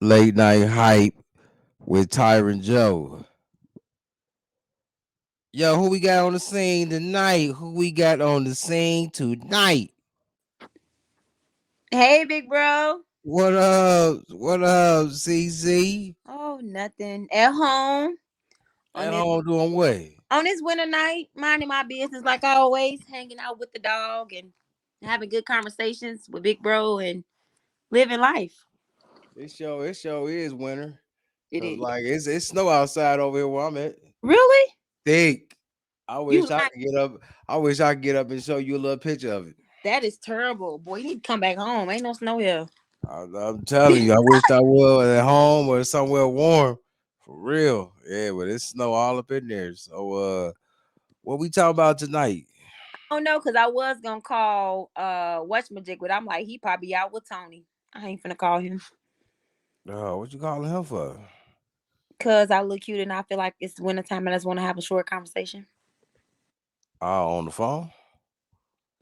Late night hype with Tyren Jo. Yo, who we got on the scene tonight? Who we got on the scene tonight? Hey, big bro. What up? What up, CC? Oh, nothing. At home on At this home doing what? winter night, minding my business like always, hanging out with the dog and having good conversations with big bro and living life. It show is winter. It Cause is. like it's snow outside over here where I'm at. Really? Thick. I You wish I lying? could get up. I wish I could get up and show you a little picture of it. That is terrible. Boy, you need to come back home. Ain't no snow here. I'm telling you, I wish I was at home or somewhere warm. For real. Yeah, but it's snow all up in there. So what we talking about tonight? Oh no, because I was gonna call Whatchamajick, but I'm like, he probably out with Tony. I ain't finna call him. Oh, what you calling him for? Cause I look cute and I feel like it's wintertime and I just wanna have a short conversation. Oh, on the phone?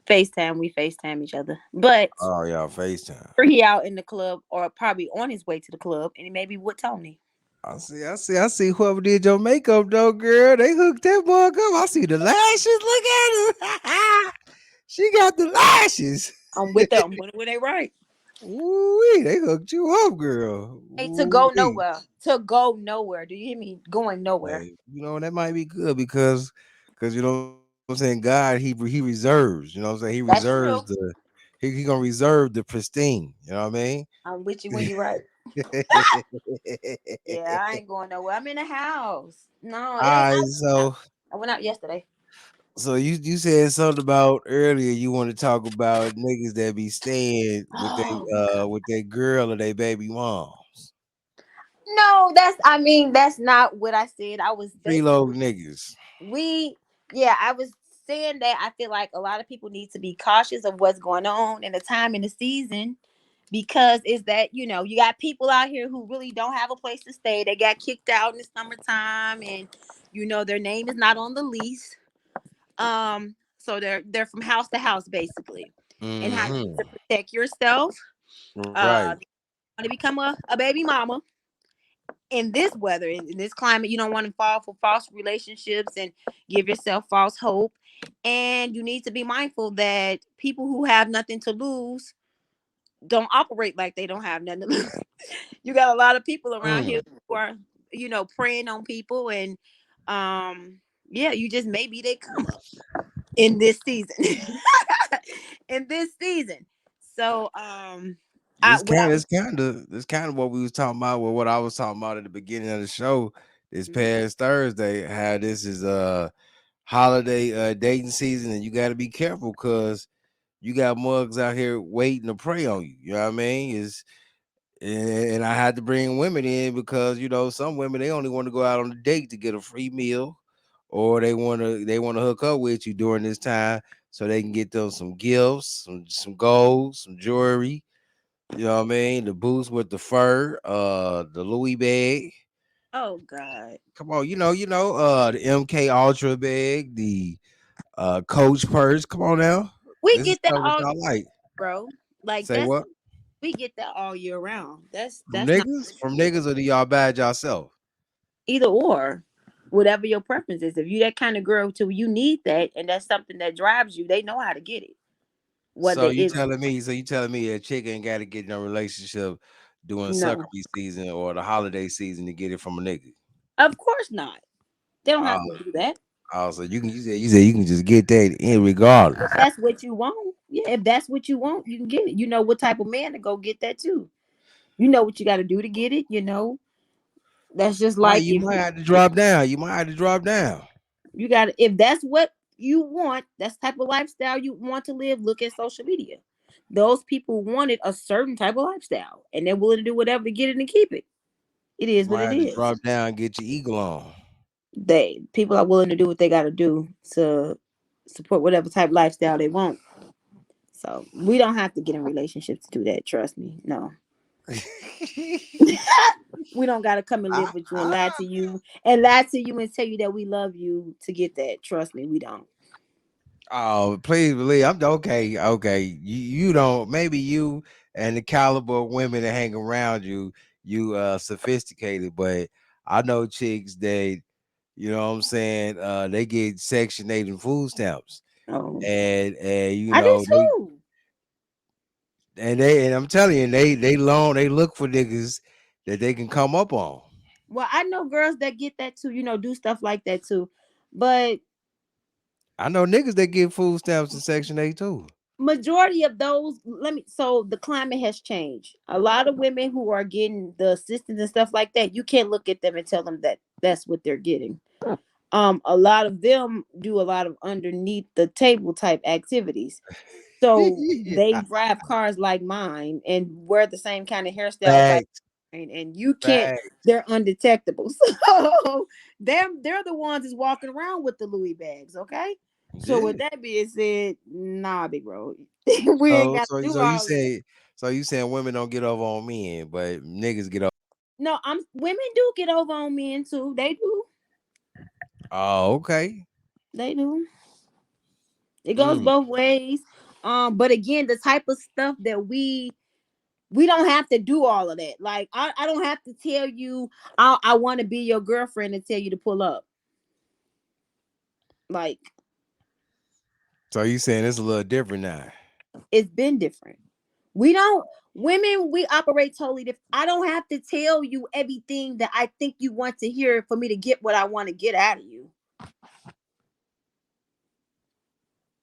FaceTime, we FaceTime each other. But Oh, y'all FaceTime. or he out in the club or probably on his way to the club and he may be with Tony. I see whoever did your makeup though, girl. They hooked that bug up. I see the lashes. Look at her. She got the lashes. I'm with them when they right. Ooh, they hooked you up, girl. Hey, to go Ooh. nowhere. To go nowhere. Do you hear me? Going nowhere. Hey, that might be good because you know what I'm saying, God he reserves, you know what I'm saying? He reserves That's true. he gonna reserve the pristine, you know what I mean? I'm with you when you're right. Yeah, I ain't going nowhere. I'm in the house. No, All it ain't. right, I went out yesterday. so you said something about earlier you want to talk about niggas that be staying Oh with their girl or their baby moms. no, that's not what I said. I was Freeload basically niggas. we yeah, I was saying that I feel like a lot of people need to be cautious of what's going on in the time in the season because is that you got people out here who really don't have a place to stay. They got kicked out in the summertime and their name is not on the lease. So they're from house to house basically. And how you need to Mm-hmm. protect yourself. Right. Want to become a baby mama in this weather, in this climate, you don't want to fall for false relationships and give yourself false hope. And you need to be mindful that people who have nothing to lose don't operate like they don't have nothing to lose. You got a lot of people around here Mm. who are, preying on people, and yeah, you just maybe they come up in this season. In this season. So I This what kind I was this kind of this kind of what we was talking about with what I was talking about at the beginning of the show this Mhm. past Thursday. How this is holiday dating season, and you got to be careful because you got mugs out here waiting to prey on you. You know what I mean? Is and I had to bring women in because some women they only want to go out on a date to get a free meal, or they want to hook up with you during this time so they can get them some gifts, some gold, some jewelry. You know what I mean? The boots with the fur, the Louis bag. oh god. Come on, the MK Ultra bag, the Coach purse. Come on now, We this is get that stuff that all, y'all like. bro. Like Say that's what? we get that all year round. That's From that's not niggas? From niggas, or do y'all bad yourself? either or. Whatever your preference is. If you that kind of girl too, you need that and that's something that drives you, they know how to get it. So Whether you it's telling me? So you telling me a chick ain't got to get in a relationship during sucker no. bee season or the holiday season to get it from a nigga? Of course not. They don't Oh, have to do that. so you said you can just get that in regardless. That's what you want. Yeah, if that's what you want, you can get it. You know what type of man to go get that too. You know what you got to do to get it. That's just Might like you if might have to drop down. You might have to drop down. you got to, if that's what you want, that's the type of lifestyle you want to live, look at social media. Those people wanted a certain type of lifestyle and they're willing to do whatever to get it and keep it. It You is what might it have to is. drop down and get your eagle on. They people are willing to do what they got to do to support whatever type of lifestyle they want. So we don't have to get in relationships to do that. Trust me. No. We don't gotta come and live with you and lie Ah. to you and lie to you and tell you that we love you to get that. Trust me, we don't. Oh, please believe I'm okay. Okay, you don't. Maybe you and the caliber of women that hang around you you sophisticated. But I know chicks that, you know what I'm saying, they get Section 8 and food stamps. Oh, And you I do know, too. and I'm telling you, they look for niggas that they can come up on. Well, I know girls that get that too, do stuff like that too. But I know niggas that get food stamps in Section 8 too. majority of those, so the climate has changed. A lot of women who are getting the assistance and stuff like that, you can't look at them and tell them that that's what they're getting. A lot of them do a lot of underneath the table type activities. So they drive cars like mine and wear the same kind of hairstyles like Facts, mine, and you can't. facts. They're undetectable. So they're the ones that's walking around with the Louis bags. Okay. So with Yeah. that being said, nah, big bro, we ain't So got to so do so you all that. say so you saying women don't get over on men, but niggas get over. No, I'm women do get over on men too. They do. Oh, okay. They do. It goes Mm. both ways. But again, the type of stuff that we don't have to do all of that. Like I don't have to tell you I want to be your girlfriend and tell you to pull up. Like So you saying it's a little different now. it's been different. We don't women we operate totally different. I don't have to tell you everything that I think you want to hear for me to get what I want to get out of you.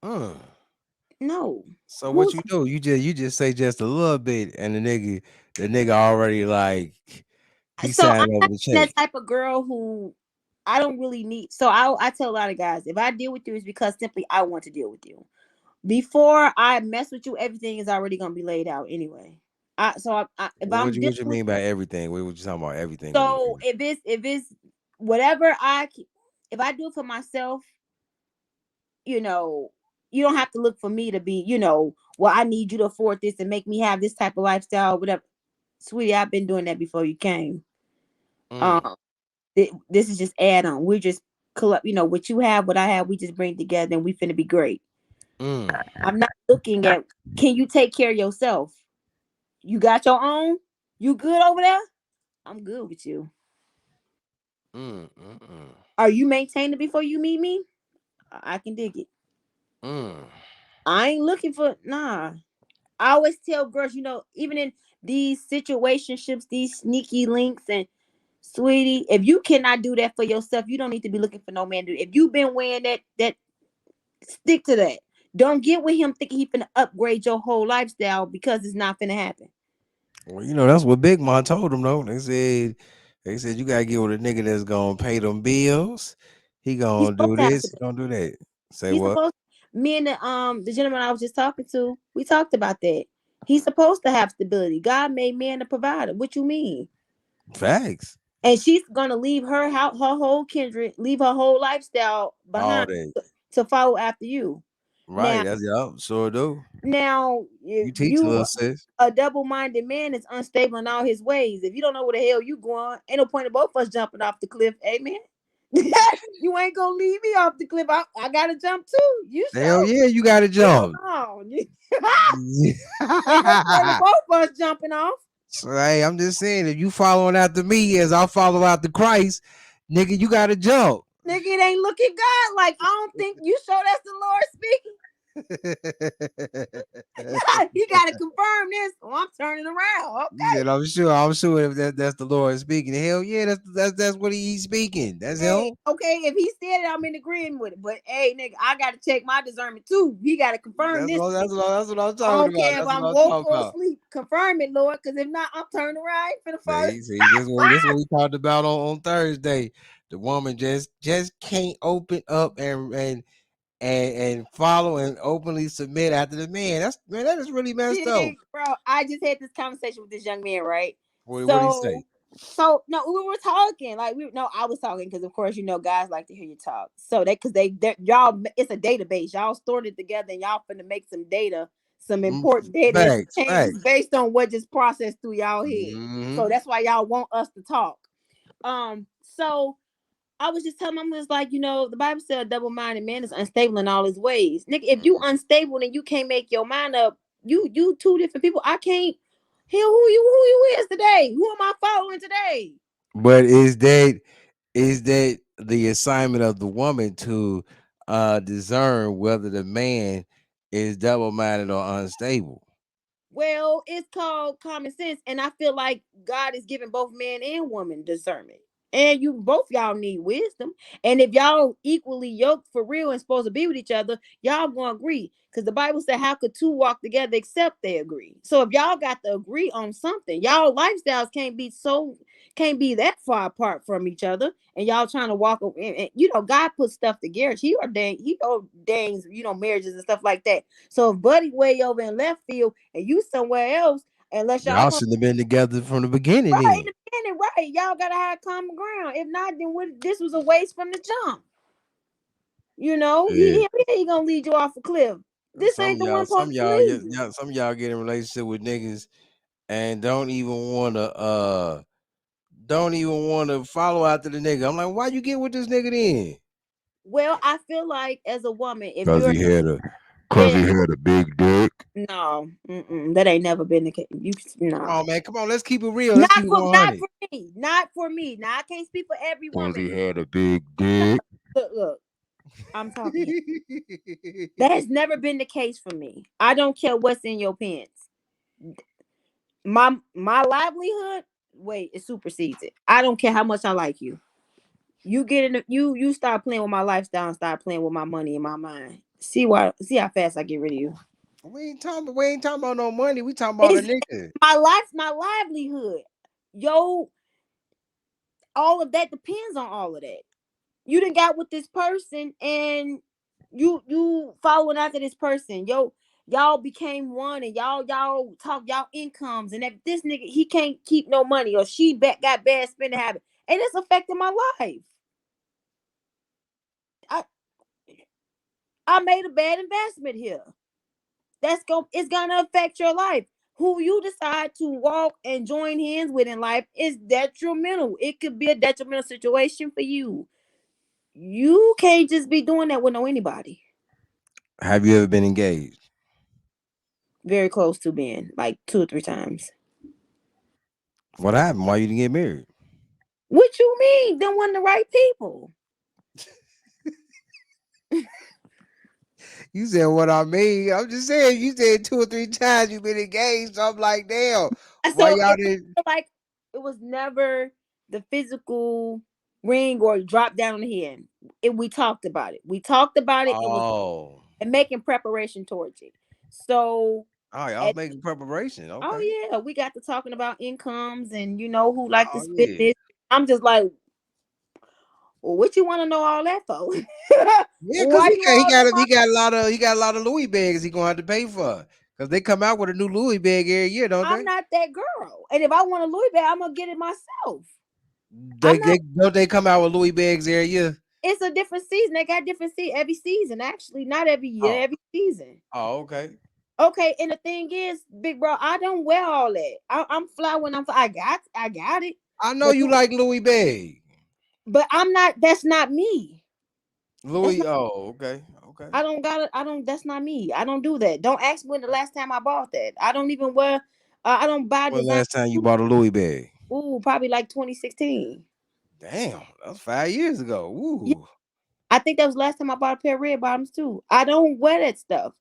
Mm. No. So what Who's you do? You just say just a little bit, and the nigga already like he so I'm signed over not the that check. type of girl who I don't really need. So I tell a lot of guys if I deal with you it's because simply I want to deal with you. Before I mess with you, everything is already gonna be laid out anyway. If What I'm you dealing what you with mean by everything? What you talking about? Everything? What you so mean? if it's whatever if I do it for myself, you know, you don't have to look for me to be, well, I need you to afford this and make me have this type of lifestyle, whatever. Sweetie, I've been doing that before you came. Mm. Um, this is just add on. We're just collect, what you have, what I have, we just bring together and we finna be great. Mm. I'm not looking at can you take care of yourself? You got your own? You good over there? I'm good with you. Mm. Mm. Mm. Are you maintaining before you meet me? I can dig it. Mm. I ain't looking for nah. I always tell girls, even in these situationships, these sneaky links, and sweetie, if you cannot do that for yourself, you don't need to be looking for no man to do. If you've been wearing that stick to that. Don't get with him thinking he finna upgrade your whole lifestyle because it's not finna happen. Well, that's what Big Mom told him though. They said you gotta get with a nigga that's gonna pay them bills. He He's gonna supposed do to have this. He stability. gonna do that. Say He's what? supposed me and the gentleman I was just talking to, we talked about that. He's supposed to have stability. God made man a provider. What you mean? Facts. And she's gonna leave her house, her whole kindred, leave her whole lifestyle All behind that. to follow after you. Right. Now, That's yup. Sure do. if You teach a you little sis. a double-minded man is unstable in all his ways. If you don't know where the hell you going, ain't no point in both of us jumping off the cliff. Amen. You ain't gonna leave me off the cliff. I gotta jump too. You Hell sure? yeah, you gotta Hell jump. no. Ain't no point in both of us jumping off. So, hey, I'm just saying, if you following after me as I follow after Christ, nigga, you gotta jump. Nigga, it ain't looking God. Like, I don't think you sure that's the Lord speaking. He gotta confirm this. Oh, I'm turning around. You said, Okay. I'm sure if that's the Lord speaking. Hell yeah, that's what he's speaking. That's Hey, him. okay, if he said it, I'm in agreement with it. But hey, nigga, I gotta check my discernment too. He gotta confirm That's this what to me. that's what that's what I'm I talking don't about. care if That's I'm what I'm woke talking or about. asleep. Confirm it, Lord, because if not, I'm turning around. For the first. See, this what we talked about on Thursday. The woman just can't open up and follow and openly submit after the man. That is really messed up. Big bro, I just had this conversation with this young man, right? What do you say? So no, we were talking like we no, I was talking because of course guys like to hear you talk. So that because they y'all it's a database. Y'all stored it together and y'all finna make some data, some Mm, important data and some facts, changes facts. based on what just processed through y'all head. So Hmm. that's why y'all want us to talk. So I was just telling him, I was like, the Bible said a double-minded man is unstable in all his ways. Nigga, if you unstable and you can't make your mind up, you two different people. I can't. Who you is today? Who am I following today? But is that the assignment of the woman to discern whether the man is double minded or unstable? Well, it's called common sense, and I feel like God is giving both man and woman discernment. And you both y'all need wisdom. And if y'all equally yoked for real and supposed to be with each other, y'all gonna agree. Because the Bible said, how could two walk together except they agree? So if y'all got to agree on something, y'all lifestyles can't be that far apart from each other. And y'all trying to walk and God put stuff together. He ordains, marriages and stuff like that. So if Buddy way over in left field and you somewhere else, unless y'all Y'all come should have been together from the beginning right in then. the beginning, right, y'all gotta have common ground. If not, then this was a waste from the jump. Yeah. He gonna lead you off a cliff. This Some of ain't the y'all, one some supposed of to y'all, lead you. some of y'all get in a relationship with niggas and don't even wanna follow after the nigga. I'm like, why you get with this nigga then? Well, I feel like as a woman, if Cause you're he had a cause yeah, he had a big dick. no, that ain't never been the case. Come No, on, man. Come on, let's keep it real. Let's keep it not 100. for me, not for me. Now I can't speak for every Cause woman. he had a big dick. Look, I'm talking. That has never been the case for me. I don't care what's in your pants. My livelihood, wait, it supersedes it. I don't care how much I like you. You get in the, you start playing with my lifestyle and start playing with my money in my mind. See how fast I get rid of you. We ain't talking about no money. We talking about a It's nigga. my livelihood. Yo, all of that depends on all of that. You done got with this person and you following after this person. Y'all became one and y'all talk y'all incomes and if this nigga he can't keep no money or she got bad spending habit and it's affecting my life. I I made a bad investment here. It's gonna affect your life. Who you decide to walk and join hands with in life is detrimental. It could be a detrimental situation for you. You can't just be doing that with no anybody. Have you ever been engaged? Very close to being like 2 or 3 times. What happened? Why you didn't get married? What you mean? Them wasn't the right people. You said what I mean. I'm just saying you said 2 or 3 times you've been engaged. So I'm like, damn. Why So y'all didn't? like it was never the physical ring or drop down on the head. We talked about it. We talked about it. It was Oh. and making preparation towards it. So Oh, y'all at making preparation. oh Okay. yeah, we got to talking about incomes and who like to Oh spend yeah. this. I'm just like, well, what you want to know all that for? Yeah, cause Why you all in my? he got a lot of Louis bags he gonna have to pay for. Cause they come out with a new Louis bag every year, don't I'm they? not that girl, and if I want a Louis bag, I'm gonna get it myself. I'm They not. don't they come out with Louis bags every year? It's a different season. They got different every season. Actually, not every year, Oh, every season. oh, okay. Okay, and the thing is, big bro, I don't wear all that. I'm fly when I'm fly. I got it, I know but you like Louis bag. I'm not. That's not me. That's Louis, not. oh, okay, okay. I don't got it. I don't. That's not me. I don't do that. Don't ask me when the last time I bought that. I don't even wear. I don't buy When design. last time you bought a Louis bag? Ooh, probably like 2016. Damn, that was 5 years ago. Yeah, Ooh. I think that was last time I bought a pair of red bottoms too. I don't wear that stuff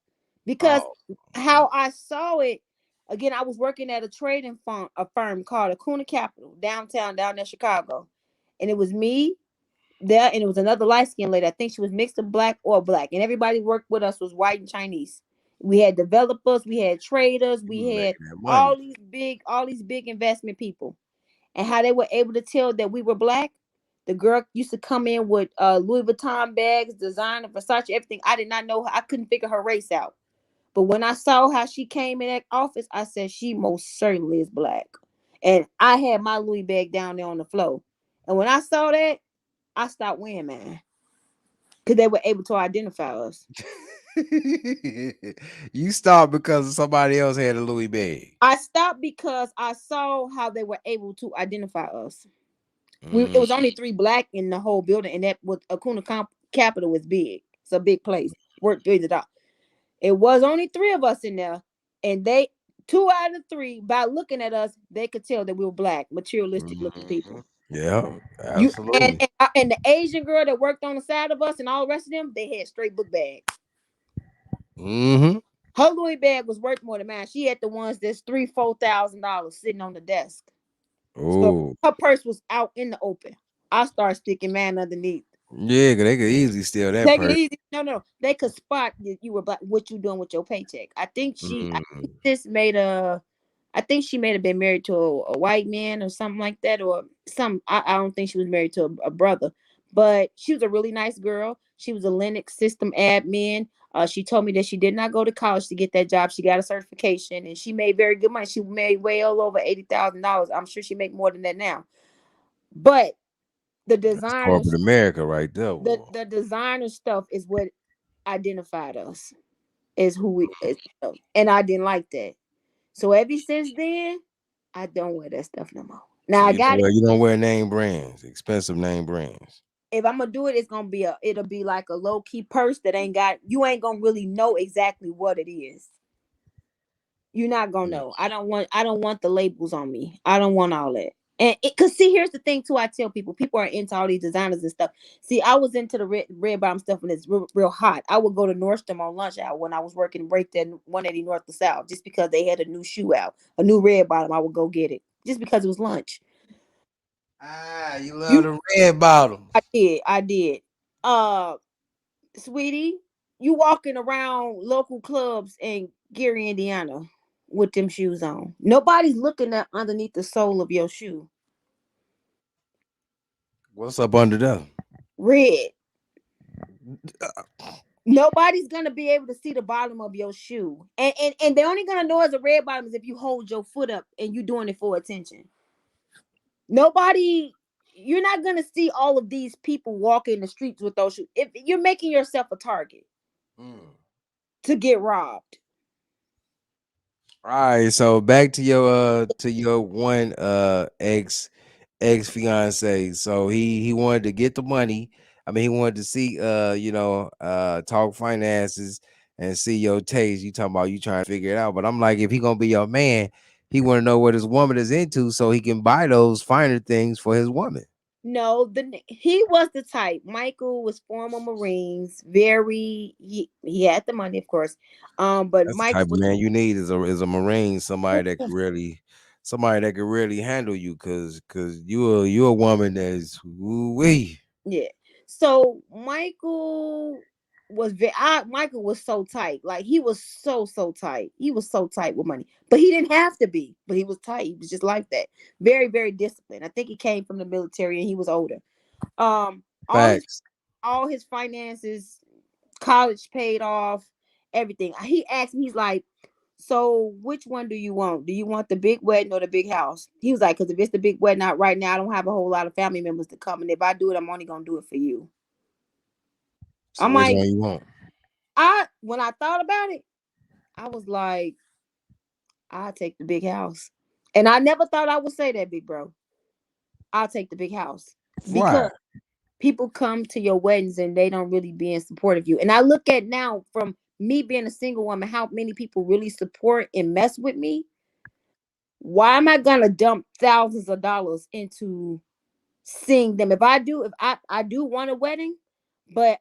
because Oh, okay. how I saw it. Again, I was working at a trading firm, called Acuna Capital downtown, down in Chicago, and it was me there, and it was another light skinned lady. I think she was mixed of black or black, and everybody worked with us was white and Chinese. We had developers, we had traders, You we was had making that money. all these big investment people, and how they were able to tell that we were black. The girl used to come in with Louis Vuitton bags, designer, Versace, everything. I did not know her. I couldn't figure her race out. But when I saw how she came in that office, I said she most certainly is black. And I had my Louis bag down there on the floor. And when I saw that, I stopped wearing mine because they were able to identify us. You stopped because somebody else had a Louis bag. I stopped because I saw how they were able to identify us. It Mm. was only 3 black in the whole building, and that was Capital was big. It's a big place. Worked through the dock. It was only 3 of us in there, and they Two out of three, by looking at us, they could tell that we were black, materialistic looking Mhm. people. Yeah, You and absolutely. and, and the Asian girl that worked on the side of us and all the rest of them, they had straight book bags. Hmm. Her Louis bag was worth more than mine. She had the ones that's $3,000-$4,000 sitting on the desk. So Oh, her purse was out in the open. I started sticking mine underneath. yeah, 'cause they could easily steal that Take it person. easy. No, no. They could spot that you were black. What you doing with your paycheck? I think Mm. this made a. I think she may have been married to a white man or something like that, or some. I don't think she was married to a brother, but she was a really nice girl. She was a Linux system admin. She told me that she did not go to college to get that job. She got a certification, and she made very good money. She made well over $80,000. I'm sure she make more than that now. But the That's corporate designers, America right there, boy. the designer stuff is what identified us as who we is, and I didn't like that. So ever since then, I don't wear that stuff no more. So Now I got it. you don't wear name brands, expensive name brands. If I'm gonna do it, it's gonna be it'll be like a low key purse that ain't got you ain't gonna really know exactly what it is. You're not gonna Mm. know. I don't want the labels on me. I don't want all that. And cause see, here's the thing too. I tell people are into all these designers and stuff. See, I was into the red bottom stuff when it's real hot. I would go to Nordstrom on lunch hour when I was working right there 180 North to South, just because they had a new shoe out, a new red bottom. I would go get it just because it was lunch. Ah, you love You, the red bottoms. I did. Uh, sweetie, you walking around local clubs in Gary, Indiana, with them shoes on. Nobody's looking at underneath the sole of your shoe. What's up under there? Red. Nobody's gonna be able to see the bottom of your shoe, and they're only gonna know it's a red bottom is if you hold your foot up and you doing it for attention. Nobody, you're not gonna see all of these people walking the streets with those shoes. If you're making yourself a target Mm. to get robbed. All right, so back to your one ex fiance. So he wanted to get the money. I mean, he wanted to see talk finances and see your taste. You talking about you trying to figure it out. But I'm like, if he gonna be your man, he want to know what his woman is into so he can buy those finer things for his woman. No, he was the type. Michael was former Marines. Very he had the money, of course. But That's the type Michael of was man you need is a Marine, somebody that can really handle you, cause you a woman that's woo-wee. yeah. So Michael was so tight. Like he was so tight. He was so tight with money. But he didn't have to be. But he was tight. He was just like that. Very, very disciplined. I think he came from the military and he was older. Um all his Facts. all his finances, college paid off, everything. He asked me, he's like, so which one do you want? Do you want the big wedding or the big house? He was like, because if it's the big wedding, not right now, I don't have a whole lot of family members to come. And if I do it, I'm only gonna do it for you. So I'm which like, one you want? I when I thought about it, I was like, I'll take the big house. And I never thought I would say that, big bro. I'll take the big house. Why? Because people come to your weddings and they don't really be in support of you. And I look at now from me being a single woman, how many people really support and mess with me. Why am I gonna dump thousands of dollars into seeing them? If I do want a wedding, but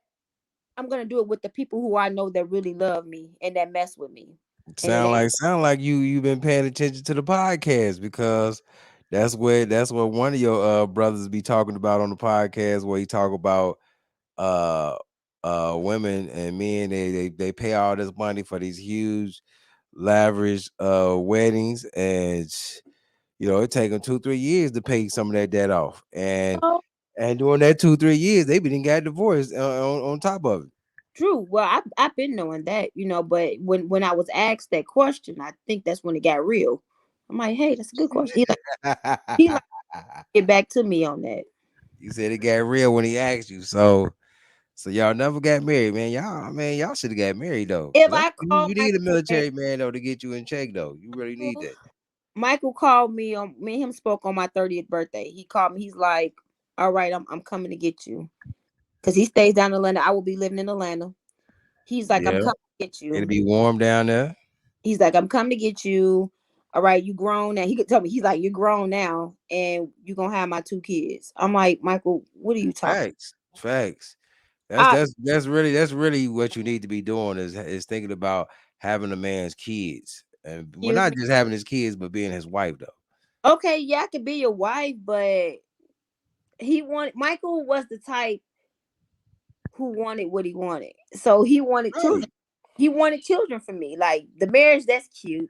I'm gonna do it with the people who I know that really love me and that mess with me. And it ain't Sound like you've been paying attention to the podcast because that's what one of your brothers be talking about on the podcast where he talk about uh women and men they pay all this money for these huge lavish weddings and it take them 2-3 years to pay some of that debt off oh, and during that 2-3 years they been got divorced on top of it. true. Well, I've been knowing that, but when I was asked that question, I think that's when it got real. I'm like, hey, that's a good question. He like get back to me on that. You said it got real when he asked you. So y'all never got married, man. Y'all should have got married though. If Cause I call you need a Michael today, military man though to get you in check though. You really need that. Michael called me on me and him spoke on my 30th birthday. He called me. He's like, all right, I'm coming to get you. Cause he stays down in Atlanta. I will be living in Atlanta. He's like, I'm Yeah. coming to get It'll you. be warm down there. He's like, I'm coming to get you. All right, you grown now. He could tell me, he's like, you're grown now, and you're gonna have my two kids. I'm like, Michael, what are you talking? Facts, facts. That's I that's that's really what you need to be doing is thinking about having a man's kids, and well, Excuse not me. just having his kids, but being his wife though. Okay, yeah, I could be your wife, but Michael was the type who wanted what he wanted. So he wanted children. Right. He wanted children for me. Like the marriage, that's cute,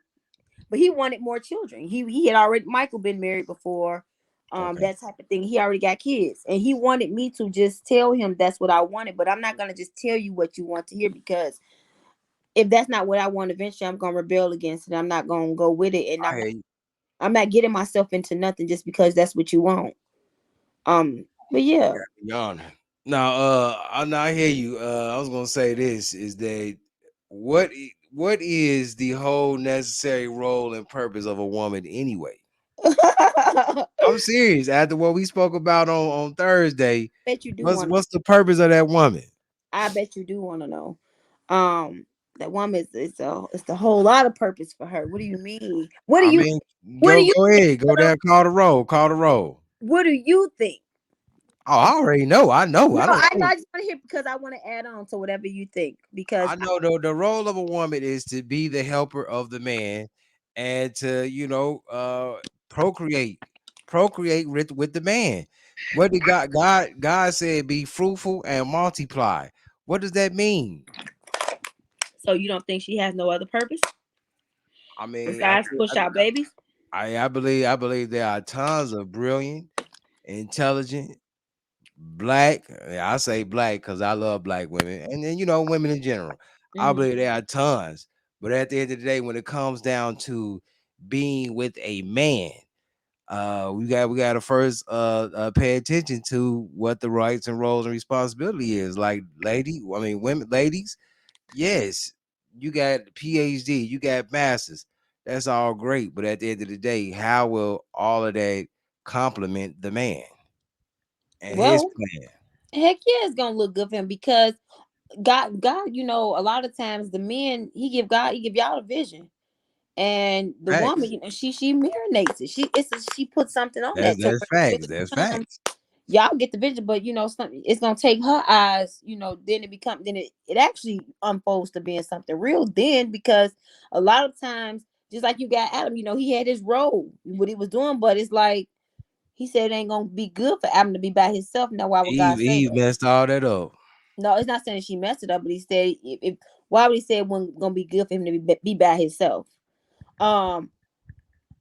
but he wanted more children. He had already Michael been married before, Okay. that type of thing. He already got kids, and he wanted me to just tell him that's what I wanted. But I'm not gonna just tell you what you want to hear, because if that's not what I want, eventually I'm gonna rebel against it. I'm not gonna go with it, and I hear you. I'm not getting myself into nothing just because that's what you want. But I yeah. got you on. Now, I hear you. I was gonna say this is that what is the whole necessary role and purpose of a woman anyway? I'm serious. After what we spoke about on Thursday, Bet you do what's want. what's the purpose of that woman? I bet you do want to know. Um, that woman is it's a whole lot of purpose for her. What do you mean? I mean, What do go you go think? ahead, go down, call the roll, call the roll. What do you think? Oh, I already know. I know. No, I don't I know. know. I just want to hear because I want to add on to whatever you think. Because I know the role of a woman is to be the helper of the man and to, procreate. Procreate with the man. What did God said be fruitful and multiply. What does that mean? so you don't think she has no other purpose I mean, besides push out babies? I believe there are tons of brilliant, intelligent, black. I say black because I love black women, and then women in general. I Hmm. believe there are tons, but at the end of the day, when it comes down to being with a man, we got to first pay attention to what the rights and roles and responsibility is. Like women, ladies, yes, you got PhD, you got masters. That's all great, but at the end of the day, how will all of that complement the man and his Well, plan? heck yeah, it's gonna look good for him because God, a lot of times the men he give y'all a vision, and the woman, Facts. she marinates it. She puts something on That's that. So that's when the facts. vision That's comes, facts. y'all get the vision, but something it's gonna take her eyes. Then it actually unfolds to being something real. Then because a lot of times, just like you got Adam, he had his role, what he was doing, but it's like he said it ain't gonna be good for Adam to be by himself. Now, why would God say Eve that? messed all that up. No, it's not saying she messed it up, but he said if why would he say it wasn't gonna be good for him to be by himself? Um,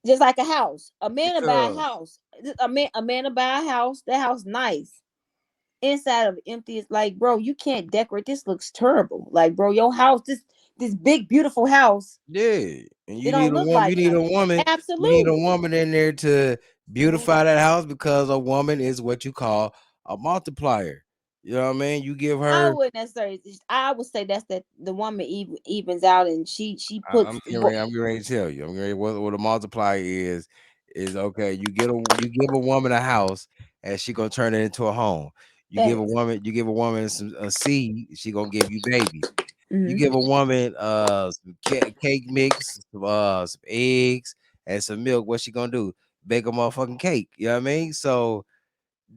just like a house, a man to buy a Because house, a man to buy a house. That house nice, inside of empty. It's like, bro, you can't decorate. This looks terrible. Like, bro, your house, this big beautiful house, yeah, and it don't look you like need a nothing. woman, you need a Absolutely. woman in there to Mhm. beautify that house because a woman is what you call a multiplier. You know what I mean? You give I her. wouldn't necessarily. I would say that's that the woman evens out, and she puts. I'm getting ready to tell you. I'm getting ready, what a multiplier is okay. You give a woman a house and she gonna turn it into a home. Facts. You give a woman a seed, she gonna give you babies. You Hmm. give a woman some cake mix, some eggs, and some milk. What she gonna do? Bake a motherfucking cake. You know what I mean? So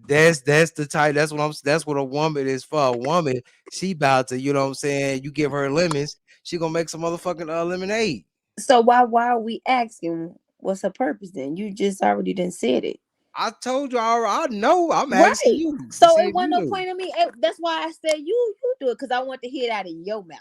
that's the type. That's what a woman is for. A woman, she about to. You know what I'm saying? You give her lemons, she gonna make some motherfucking lemonade. So why are we asking what's her purpose then? You just already didn't said it. I told you already. I know. I'm asking Right. you to So see it if wasn't you no knew. point in me. That's why I said you do it because I want to hear it out of your mouth.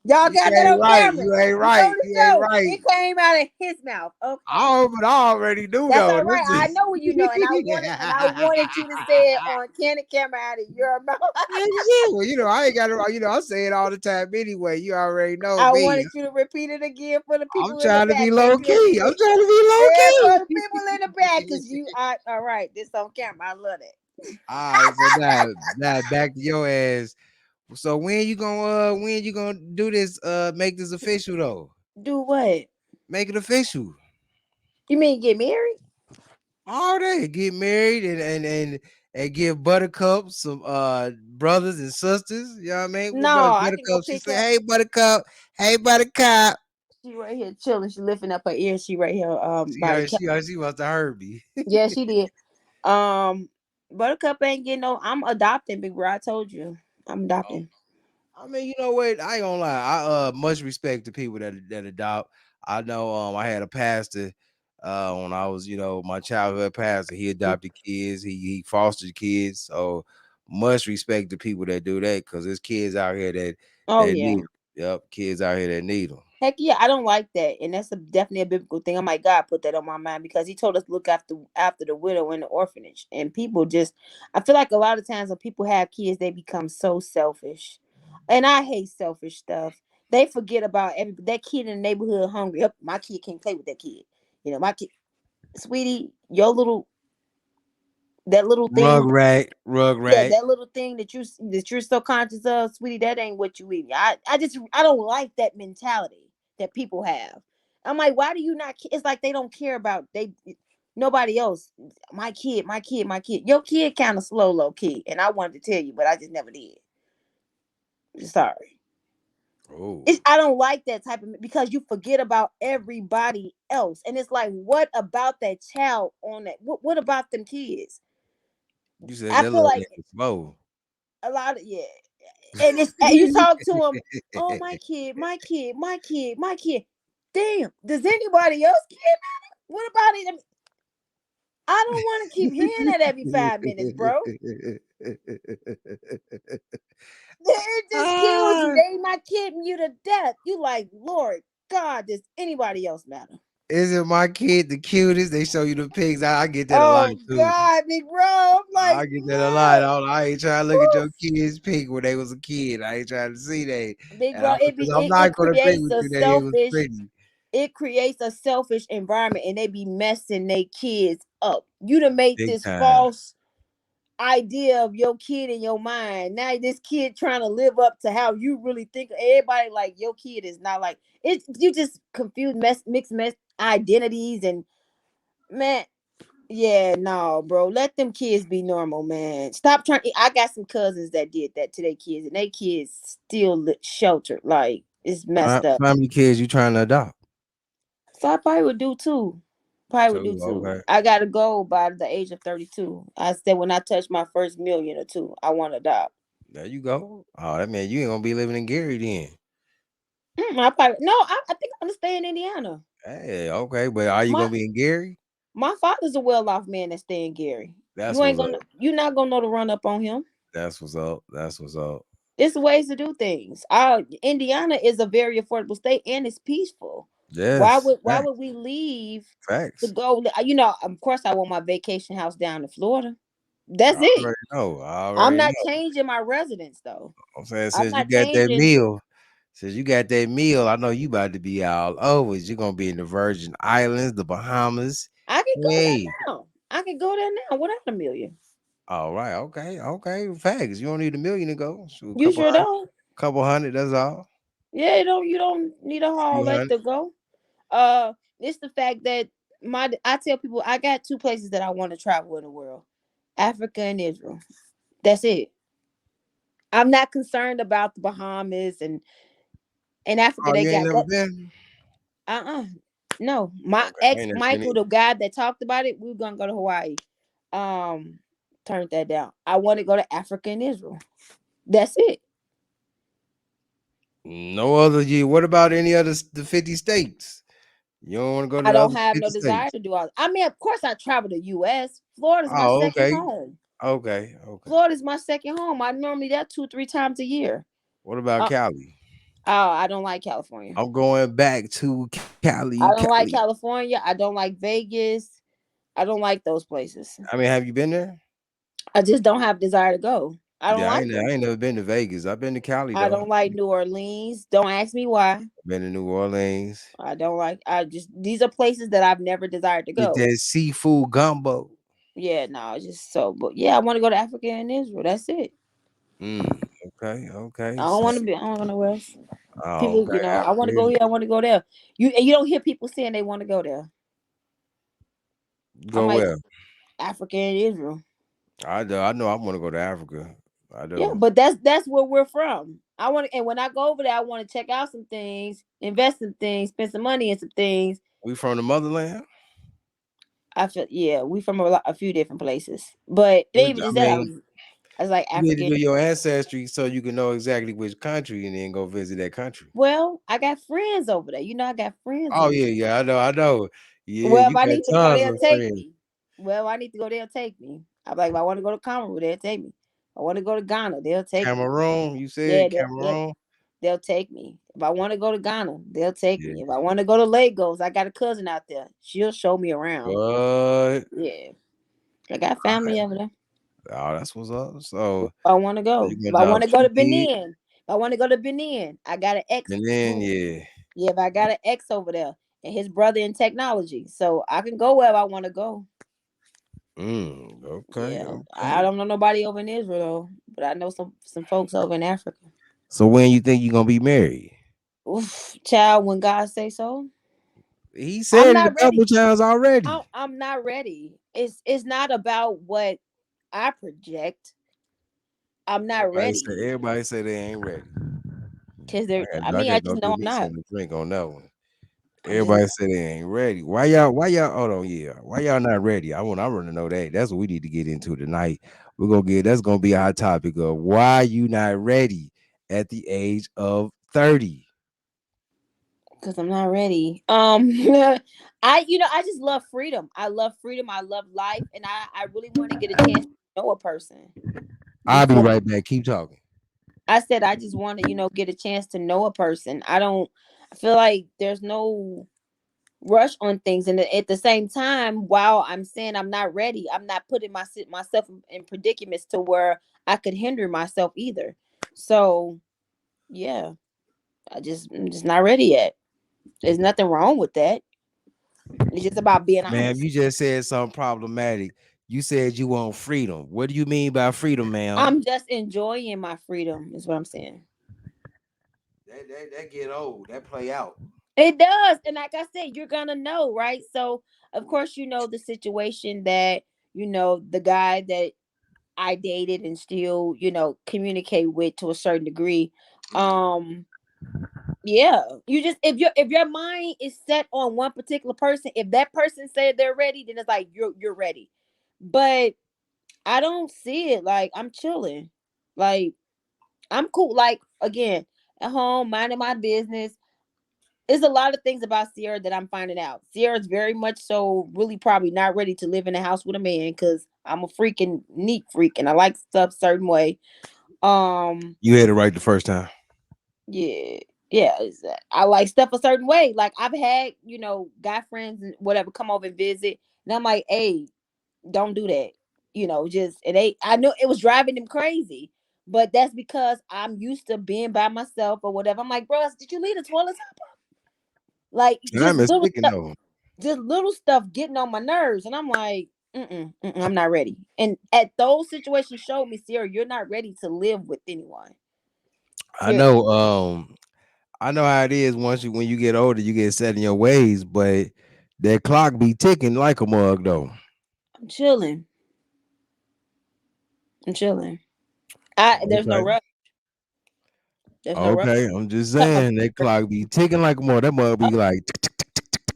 Y'all You got that ain't on right. camera. You ain't It's on right. the You ain't show. right. It came out of his mouth. Okay. But I already knew That's though. all right. I Listen. know what you know, and I wanted you to say it on candid camera out of your mouth. Yeah, yeah. Well, I ain't got to. I say it all the time anyway. You already know I me. wanted you to repeat it again for the I'm people in the trying to be back low that couldn't key. I'm hear. trying to be low Yeah, for the key. people in the back, because you are all right. This on camera. I love that. All right, so now back to your ass. So when you gonna do this? Make this official though. Do what? Make it official. You mean get married? All day, get married and give Buttercup some brothers and sisters. You know what I mean? No, What brother I can go Buttercup? She pick say, up. "Hey Buttercup, hey Buttercup." She right here chilling. She lifting up her ear. She right here She by the heard, cat. she must have heard me. Yeah, she did. Um, Buttercup ain't getting no. I'm adopting, big bro. I told you, I'm adopting. I mean, you know what? I ain't gonna lie. I much respect to people that adopt. I know I had a pastor when I was, my childhood pastor, he adopted kids, he fostered kids. So much respect to people that do that because there's kids out here Oh that yeah. need 'em. Yep, kids out here that need them. Heck yeah, I don't like that, and that's definitely a biblical thing. Oh my God, put that on my mind because He told us to look after the widow and the orphanage. And people just, I feel like a lot of times when people have kids, they become so selfish, and I hate selfish stuff. They forget about that kid in the neighborhood hungry. Up, my kid can't play with that kid. My kid, sweetie, your little that little thing. Rug Yeah, rat. that little thing that you're so conscious of, sweetie, that ain't what you eat. I don't like that mentality that people have. I'm like, why do you not? It's like they don't care about nobody else. My kid, my kid, my kid. Your kid kind of slow, low key, and I wanted to tell you, but I just never did. Sorry. Oh, I don't like that type of because you forget about everybody else, and it's like, what about that child on that? What about them kids? you said I that feel little like nigga slow. a lot of and it's you talk to them. Oh, my kid, my kid, my kid, my kid. Damn, does anybody else care? What about it? I don't want to keep hearing that every 5 minutes, bro. It just kills you. Ah, They not kidding you to death. You like, Lord God, does anybody else matter? isn't my kid the cutest? They show you the pics. I get that a lot Oh too. God, big bro. I'm like, I get that a lot. look, I ain't trying to look at your kids' pic when they was a kid. I ain't trying to see that. big And bro. because I'm not It gonna agree creates with a you that he was selfish. pretty. It creates a selfish environment, and they be messing their kids up. You to make Big this time. false idea of your kid in your mind. Now this kid trying to live up to how you really think. Everybody like your kid is not like it. You just confuse mixed identities and man. Yeah, no, bro. Let them kids be normal, man. Stop trying. I got some cousins that did that to their kids, and they kids still sheltered. Like it's messed up. How many kids you trying to adopt? So I probably would do too. Probably would do Two. too. Okay. I got to go by the age of 32. I said when I touch my first million or two, I want to adopt. There you go. Oh, that man, you ain't gonna be living in Gary then. I probably no. I think I'm gonna stay in Indiana. Hey, okay, but are you My gonna be in Gary? my father's a well off man that stay in Gary. That's what's up. You're not gonna know to run up on him. That's what's up. That's what's up. It's ways to do things. Indiana is a very affordable state and it's peaceful. Yes. Why would we leave to Facts. go? Of course, I want my vacation house down in Florida. That's I it. already know. I I'm already not know. changing my residence though. I'm saying I'm since you not got that changing. meal, I know you about to be all over. You're gonna be in the Virgin Islands, the Bahamas. I can go Hey, there now. I can go there now without a million. all right, okay, okay. Facts. You don't need a million to go. So a You sure don't? couple hundred. That's all. Yeah, you don't need a haul Few like hundred. to go. Uh, it's the fact that I tell people I got two places that I want to travel in the world: Africa and Israel. That's it. I'm not concerned about the Bahamas and in Africa Oh, they you ain't got never that. been? No, my Okay, I ex ain't never seen Michael, it. the guy that talked about it, we were gonna go to Hawaii. Um, Turned that down. I want to go to Africa and Israel. That's it. No other year. What about any other the 50 states? You don't want to go to I the don't other have no 50 desire states. to do all. I mean, of course, I travel to U.S. Florida's my Oh, second okay. home. Okay. Okay. Florida's my second home. I normally that 2-3 times a year. What about Uh, Cali? I don't like California. I'm going back to Cali, I don't like Cali. California. I don't like Vegas. I don't like those places. I mean, have you been there? I just don't have desire to go. I don't Yeah, like I them. ain't never been to Vegas. I've been to Cali I though. don't like New Orleans. Don't ask me why. Been to New Orleans. I don't like. I just these are places that I've never desired to Get go. that seafood gumbo. Yeah, no, it's just so. But yeah, I want to go to Africa and Israel. That's it. Okay, okay. I don't So, want to be. I don't want to know where else. oh, People, okay. I want to go Africa, here. I want to go there. You don't hear people saying they want to go there. I'm go like where? Africa and Israel. I know I want to go to Africa. I Yeah, do. but that's where we're from. I want to, and when I go over there, I want to check out some things, invest in things, spend some money in some things. We from the motherland. I feel yeah, we from a few different places, but it Which, ain't even I just that. mean, I was like you need to African. do your ancestry so you can know exactly which country and then go visit that country. Well, I got friends over there. You know, I got friends Oh over yeah, there. yeah, I know, I know. Yeah, Well, if you I got need to go, tons they'll of take friends. me. Well, I need to go, they'll take me. I'm like, if I want to go to Cameroon, they'll take me. If I want to go to Ghana, they'll take me. Cameroon, you Yeah, said Cameroon. they'll take me. If I want to go to Ghana, they'll take Yeah. me. If I want to go to Lagos, I got a cousin out there. She'll show me around. What? Yeah, I got family over there. Oh, that's what's up. So I want to go. you If gonna I drop want to go to two kids, Benin, if I want to go to Benin, I got an ex and then who, yeah. yeah, if I got an ex over there and his brother in technology, so I can go wherever I want to go. Okay, Yeah, I okay. don't know nobody over in Israel, but I know some folks over in Africa. So when you think you gonna be married? Oof, child, when God say so, He I'm said it a not couple ready. times already. I'm not ready. It's not about what I project. I'm not ready Everybody say they ain't ready. because they're. I I mean, I gotta go just do know I'm me not. something to drink on that one. I'm just Everybody say they ain't ready. Why y'all hold on, yeah. Why y'all not ready? I want to know that. That's what we need to get into tonight. We're gonna get that's gonna be our topic of why you not ready at the age of 30. because I'm not ready. I just love freedom. I love freedom. I love life, and I really want to get a chance to know a person I'll be before. right back. Keep talking. I said I just want to, get a chance to know a person. I don't. I feel like there's no rush on things, and at the same time, while I'm saying I'm not ready, I'm not putting myself in predicaments to where I could hinder myself either. So yeah, I'm just not ready yet. There's nothing wrong with that. It's just about being Ma'am, honest. you just said something problematic. You said you want freedom. What do you mean by freedom, ma'am? I'm just enjoying my freedom, is what I'm saying. That get old. That play out. It does. And like I said, you're gonna know, right? So of course you know the situation that, the guy that I dated and still, communicate with to a certain degree. Um, yeah. You just if your mind is set on one particular person, if that person said they're ready, then it's like you're ready. But I don't see it like I'm chilling. Like I'm cool. Like again, at home, minding my business. There's a lot of things about Sierra that I'm finding out. Sierra's very much so really probably not ready to live in a house with a man because I'm a freaking neat freak and I like stuff certain way. Um, You had it right the first time. yeah, yeah, I like stuff a certain way. Like I've had, guy friends and whatever come over and visit, and I'm like, hey, don't do that. Just and they I know it was driving them crazy. But that's because I'm used to being by myself or whatever. I'm like, bro, did you leave the toilet? Like Time is ticking though. just little stuff getting on my nerves, and I'm like, I'm not ready. And at those situations, showed me, Sierra, you're not ready to live with anyone. I Period. know. I know how it is. Once you when you get older, you get set in your ways, but that clock be ticking like a mug though. I'm chilling. I'm chilling. There's no Okay. rush. There's no rush. Okay. I'm just A saying that clock be ticking like a mug. That mug uh, be like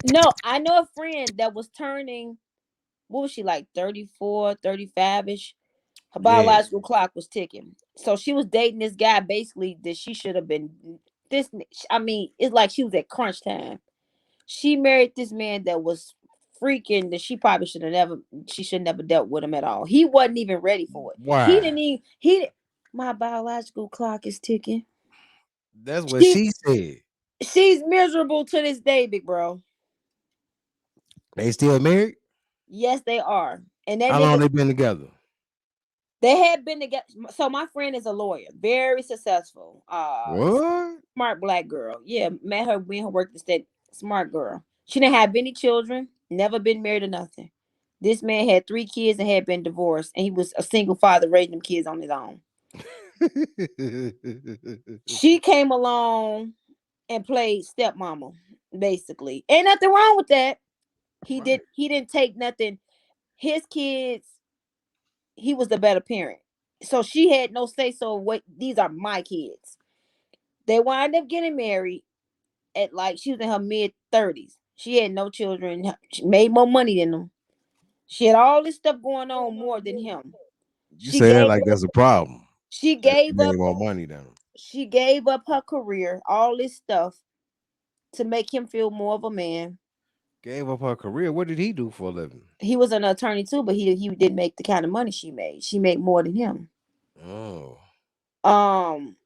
no, I know a friend that was turning. What was she like? 34, 35 ish. Her yeah. biological clock was ticking. So she was dating this guy basically that she should have been. This, I mean, it's like she was at crunch time. She married this man that was freaking that she probably should have never she should never dealt with him at all. He wasn't even ready for it. He Why? didn't even he my biological clock is ticking. That's what She she said. she's miserable to this day, big bro. They still married? Yes, they are. And that How long nigga they been together? they had been together. So my friend is a lawyer, very successful. What? Smart black girl. Yeah, met her when her work the state. Smart girl. She didn't have any children, never been married or nothing. This man had 3 kids and had been divorced, and he was a single father raising them kids on his own. She came along and played stepmama, basically. Ain't nothing wrong with that. He Right. didn't take nothing. His kids, he was the better parent. So she had no say so what these are my kids. They wind up getting married at like she was in her mid 30s. She had no children. She made more money than them. She had all this stuff going on more than him. You She say that gave like up that's a problem. she That she gave made up more money than him. she gave up her career, all this stuff to make him feel more of a man. Gave up her career. What did he do for a living? He was an attorney too, but he didn't make the kind of money she made. She made more than him. Oh, Um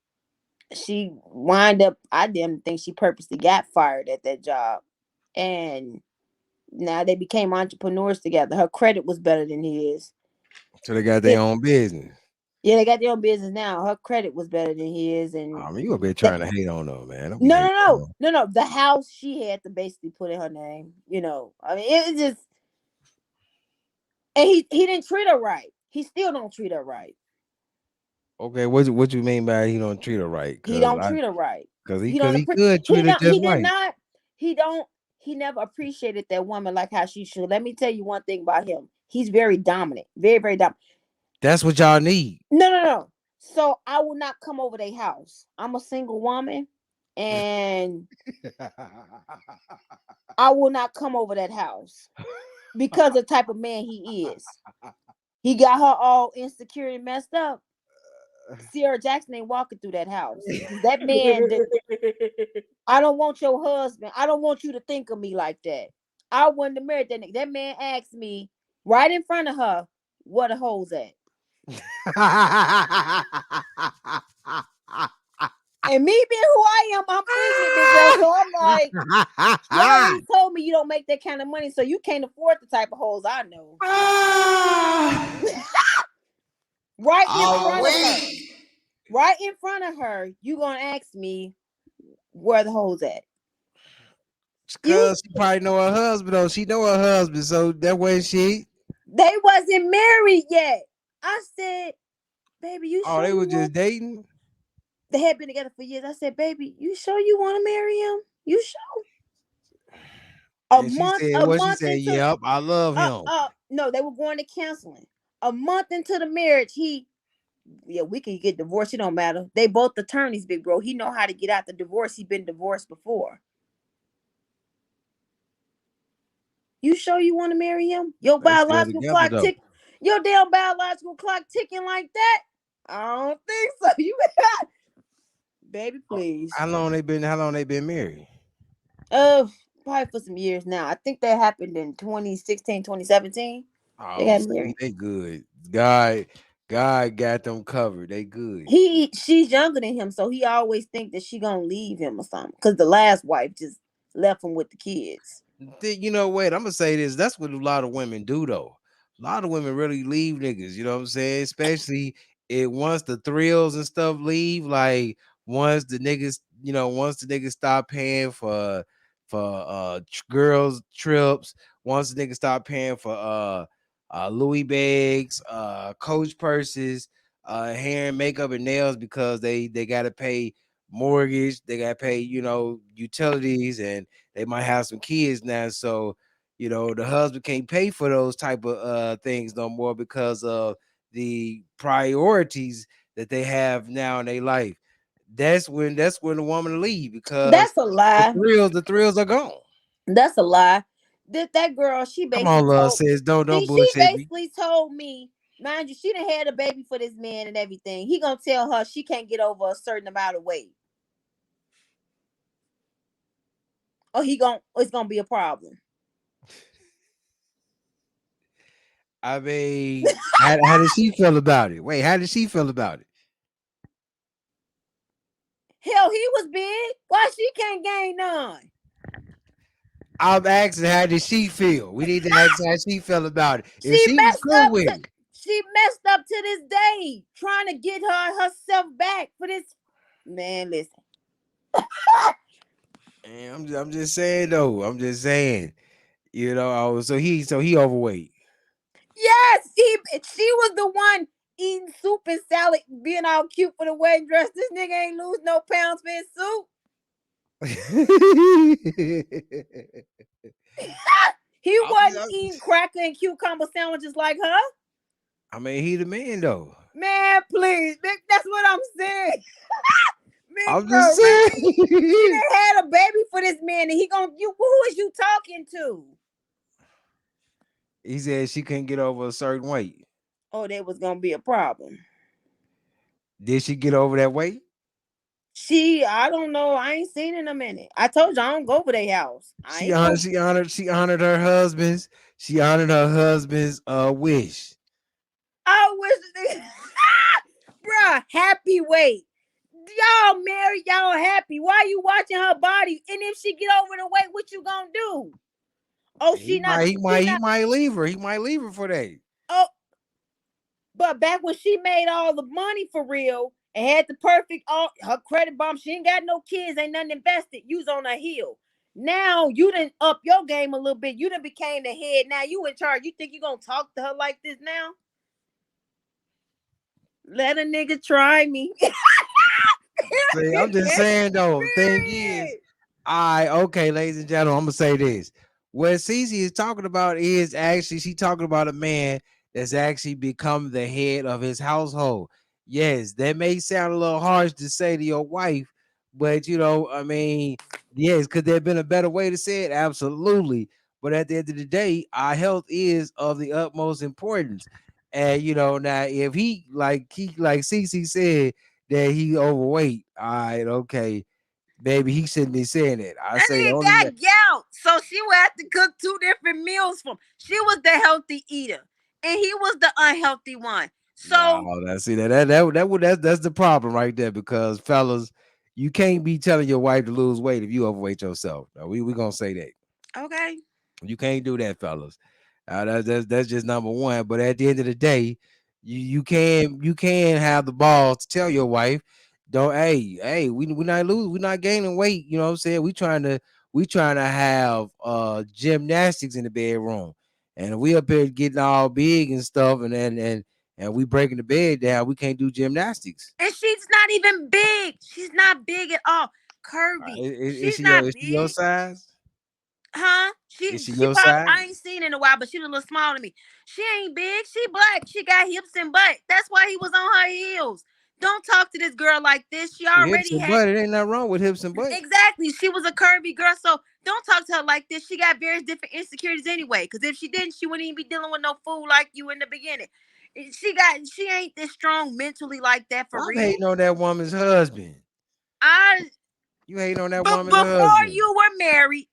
she wind up I didn't think she purposely got fired at that job. And now they became entrepreneurs together. Her credit was better than his. so they got their It, own business. yeah, they got their own business now. Her credit was better than his, and I mean, you up here that, trying to hate on her, man. Don't be no, hating no, on no, her. no, no. The house she had to basically put in her name. I mean, it just and he didn't treat her right. He still don't treat her right. Okay, what you mean by he don't treat her right? He don't treat her right. He Cause don't he could he treat her don't he just did right. not he don't he never appreciated that woman like how she should. Let me tell you one thing about him. He's very dominant, very very dominant. That's what y'all need. No, no, no. So I will not come over their house. I'm a single woman, and I will not come over that house because of the type of man he is. He got her all insecure and messed up. Sierra Jackson ain't walking through that house because that man. I don't want your husband. I don't want you to think of me like that. I wouldn't have married that nigga. That man asked me right in front of her where the hoes at. And me being who I am, I'm ignorant, big bro. So I'm like, you already told me you don't make that kind of money, so you can't afford the type of hoes I know. Right in Oh front of her. wait, Right in front of her, you gonna ask me where the hoes at. You cause she probably know her husband. Though she know her husband, so that way she. they wasn't married yet. I said, baby, you Oh, sure they you was want just dating. they had been together for years. I said, baby, you sure you want to marry him? You sure? A And she month, said, a "What she month said? into Yep, I love him." no, they were going to counseling. A month into the marriage, we can get divorced. It don't matter. They both attorneys, big bro. He know how to get out the divorce. He been divorced before. You sure you want to marry him? Your They still biological together clock though. tick, your damn biological clock ticking like that? I don't think so. You baby, please. How long they been married? Uh, Probably for some years now. I think that happened in 2016, 2017. They Oh, got see, married. they good. God got them covered. They good. She's younger than him, so he always think that she gonna leave him or something. Cause the last wife just left him with the kids. You know what? I'm gonna say this. That's what a lot of women do though. A lot of women really leave niggas, you know what I'm saying? Especially it once the thrills and stuff leave, like once the niggas stop paying for girls trips, once the niggas stop paying for Louis bags, coach purses, hair and makeup and nails because they gotta pay mortgage, they gotta pay, utilities, and they might have some kids now, so the husband can't pay for those type of things no more because of the priorities that they have now in their life. That's when the woman leave because That's a lie. the thrills are gone. That's a lie. That girl, she Come basically on, love told says don't she bullshit me. basically told me, mind you, she done had a baby for this man and everything. He gonna tell her she can't get over a certain amount of weight, or it's gonna be a problem. I mean, how did she feel about it? Wait, how did she feel about it? Hell, he was big. Why she can't gain none? I'm asking how did she feel? We need to ask how she felt about it. If She she was messed cool up with to it. she messed up to this day trying to get herself back for this man. Listen, And I'm just saying though. I'm just saying. So he overweight. yes, she was the one eating soup and salad, being all cute for the wedding dress. This nigga ain't lose no pounds for his soup. He I'm, wasn't I'm, eating cracker and cucumber sandwiches like her. I mean, he the man though. Man, please. That's what I'm saying. Big I'm just bro, really? She saying. done had a baby for this man, and he gonna you. Who is you talking to? He said she couldn't get over a certain weight. Oh, that was gonna be a problem. Did she get over that weight? I don't know. I ain't seen in a minute. I told you I don't go over their house. I She ain't honored, go. she honored, she honored her husband's. She honored her husband's wish. I wish, bruh, happy weight. Y'all married, y'all happy. Why you watching her body? And if she get over the weight, what you gonna do? Oh, He might, he she might, he not. might leave her. He might leave her for that. Oh, but back when she made all the money for real and had the perfect all her credit bomb, she ain't got no kids, ain't nothing invested. You was on her heel. Now you didn't up your game a little bit. You done became the head. Now you in charge. You think you gonna talk to her like this now? Let a nigga try me. See, I'm just saying though. Thing is, Period. I okay, ladies and gentlemen, I'm gonna say this. What Cece is talking about is actually she talking about a man that's actually become the head of his household. Yes, that may sound a little harsh to say to your wife, but I mean, yes, could there have been a better way to say it? Absolutely. But at the end of the day, our health is of the utmost importance. And now if he like Cece said that he overweight, all right, okay, baby, he shouldn't be saying it. I That say the nigga only got gout, so she would have to cook two different meals for him. She was the healthy eater, and he was the unhealthy one. no, So that's see that's the problem right there because fellas, you can't be telling your wife to lose weight if you overweight yourself. No, we gonna say that. okay, You can't do that, fellas. That's just number one. But at the end of the day, you can have the balls to tell your wife, don't hey we're not gaining weight. You know what I'm saying? We trying to have gymnastics in the bedroom, and we up here getting all big and stuff, and we breaking the bed down. We can't do gymnastics. and she's not even big. She's not big at all. Curvy. Is She's she your not is she your big, size? huh? Is she She your probably size? I ain't seen in a while, but she a little smaller than me. She ain't big. She black. She got hips and butt. That's why he was on her heels. Don't talk to this girl like this. She Hips already and had. butt. It ain't nothing wrong with hips and butt. Exactly. She was a curvy girl. So don't talk to her like this. She got various different insecurities anyway. Because if she didn't, she wouldn't even be dealing with no fool like you in the beginning. She ain't this strong mentally like that for Stop real. hating on that woman's husband. I You hating on that but woman's before husband. you were married,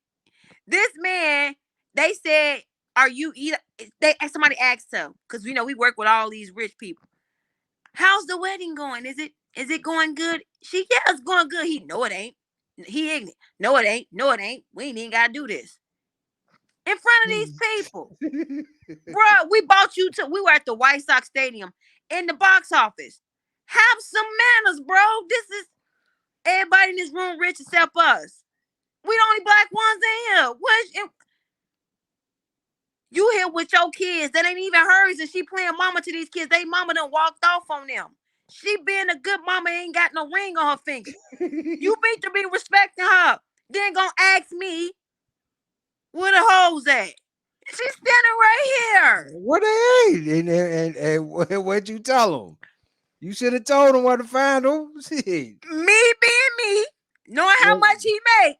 this man, they said, are you either somebody asked her, because we work with all these rich people. How's the wedding going? Is it going good? Yeah, it's going good. He no it ain't. He ignorant. No, it ain't. No, it ain't. We ain't even gotta do this in front of these people, bruh. We were at the White Sox Stadium in the box office. Have some manners, bro. This is everybody in this room rich except us. We the only black ones in here. You here with your kids that ain't even hers, and she playing mama to these kids. They mama done walked off on them. She being a good mama ain't got no ring on her finger. You need to be respecting her. Then gonna ask me where the hoes at. She's standing right here. What they ain't? And what you tell them? You should have told them where to find them. Shit. Me being me, knowing how What? much he make.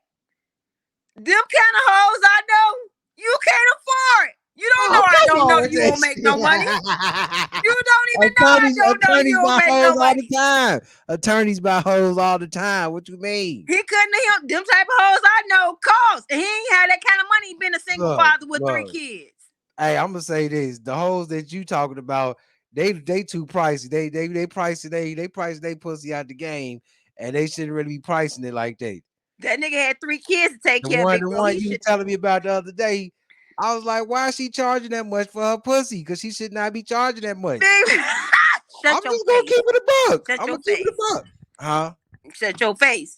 Them kind of hoes I know, you can't afford. You don't know Oh, I come don't know on with you that won't make no money. shit. You don't even know I attorneys, don't know attorneys you won't buy make hoes no all the money. time. Attorneys buy hoes all the time. What you mean? He couldn't have them type of hoes I know cost. And he ain't had that kind of money. He been a single Look, father with three look. kids. Hey, I'm gonna say this: the hoes that you talking about, they too pricey. They pricing they pricing they pussy out the game, and they shouldn't really be pricing it like that. That nigga had three kids to take The care of, one, big the bro. one He you was should. telling me about the other day, I was like, why is she charging that much for her pussy? Because she should not be charging that much. Big, I'm shut your just gonna face. keep it a buck. Shut I'm your gonna keep it a face. buck. Huh? Shut your face.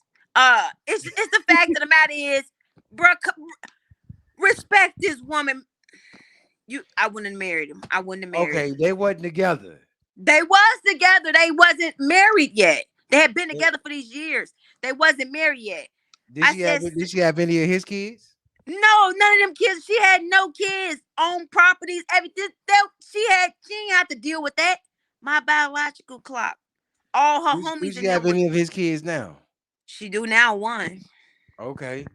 It's the fact of the matter is, bro, respect this woman. I wouldn't have married him. I wouldn't have married Okay, him. they wasn't together. They was together. They wasn't married yet. They had been Eh, together for these years. They wasn't married yet. Did I she have said, did she have any of his kids? No, none of them kids. She had no kids, own properties, everything. She ain't have to deal with that. My biological clock. All her Do homies she in there have was. any of his kids now? She do now one. Okay.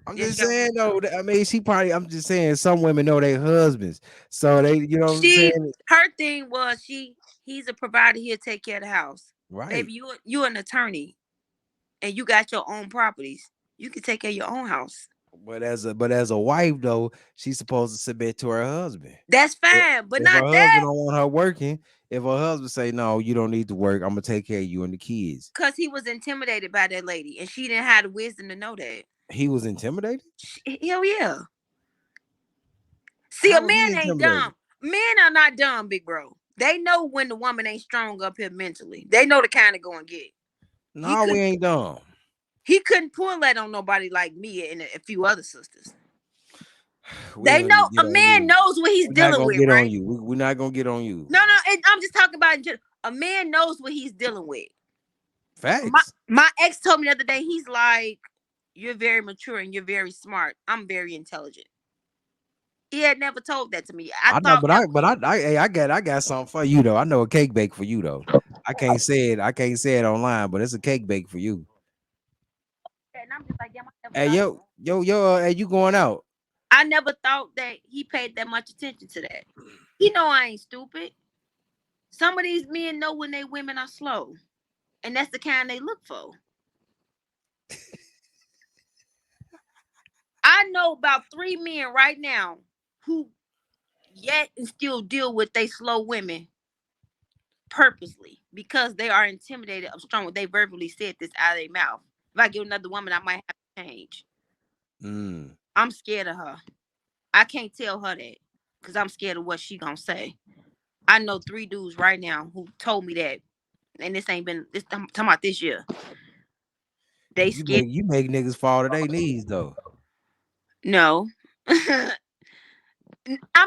I'm Yeah, she just got one saying now. though. I mean, she probably. I'm just saying some women know their husbands, so they. You know what I'm She saying? her thing was he's a provider. He'll take care of the house. Right. Baby, you an attorney and you got your own properties. You can take care of your own house. But as a wife though, she's supposed to submit to her husband. That's If fine, but if her not husband that. don't want her working, if her husband say no, you don't need to work. I'm gonna take care of you and the kids. Cause he was intimidated by that lady, and she didn't have the wisdom to know that. He was intimidated. Hell yeah. See, a How was he man ain't intimidated? dumb. Men are not dumb, big bro. They know when the woman ain't strong up here mentally. They know the kind of go and get. He No, we couldn't. ain't dumb. He couldn't pull that on nobody like me and a few other sisters. We They ain't gonna know get a on man you. knows what he's We're not dealing gonna with, get on right? you. We're not gonna get on you. No, no. I'm just talking about in general. A man knows what he's dealing with. My Facts. my ex told me the other day. He's like, "You're very mature and you're very smart. I'm very intelligent." He had never told that to me. I I know, thought but that I was. but hey, I got something for you though. I know a cake bake for you though. I can't say it online, but it's a cake bake for you. And I'm just like, damn, I never Hey thought. yo, hey, you going out? I never thought that he paid that much attention to that. He know I ain't stupid. Some of these men know when they women are slow, and that's the kind they look for. I know about 3 men right now who yet and still deal with they slow women purposely because they are intimidated of strong. They verbally said this out of their mouth. If I get another woman, I might have to change. Mm. I'm scared of her. I can't tell her that because I'm scared of what she gonna say. I know 3 dudes right now who told me that, and this ain't been this. I'm talking about this year. They You scared. make you make niggas fall to their knees though. No, I'm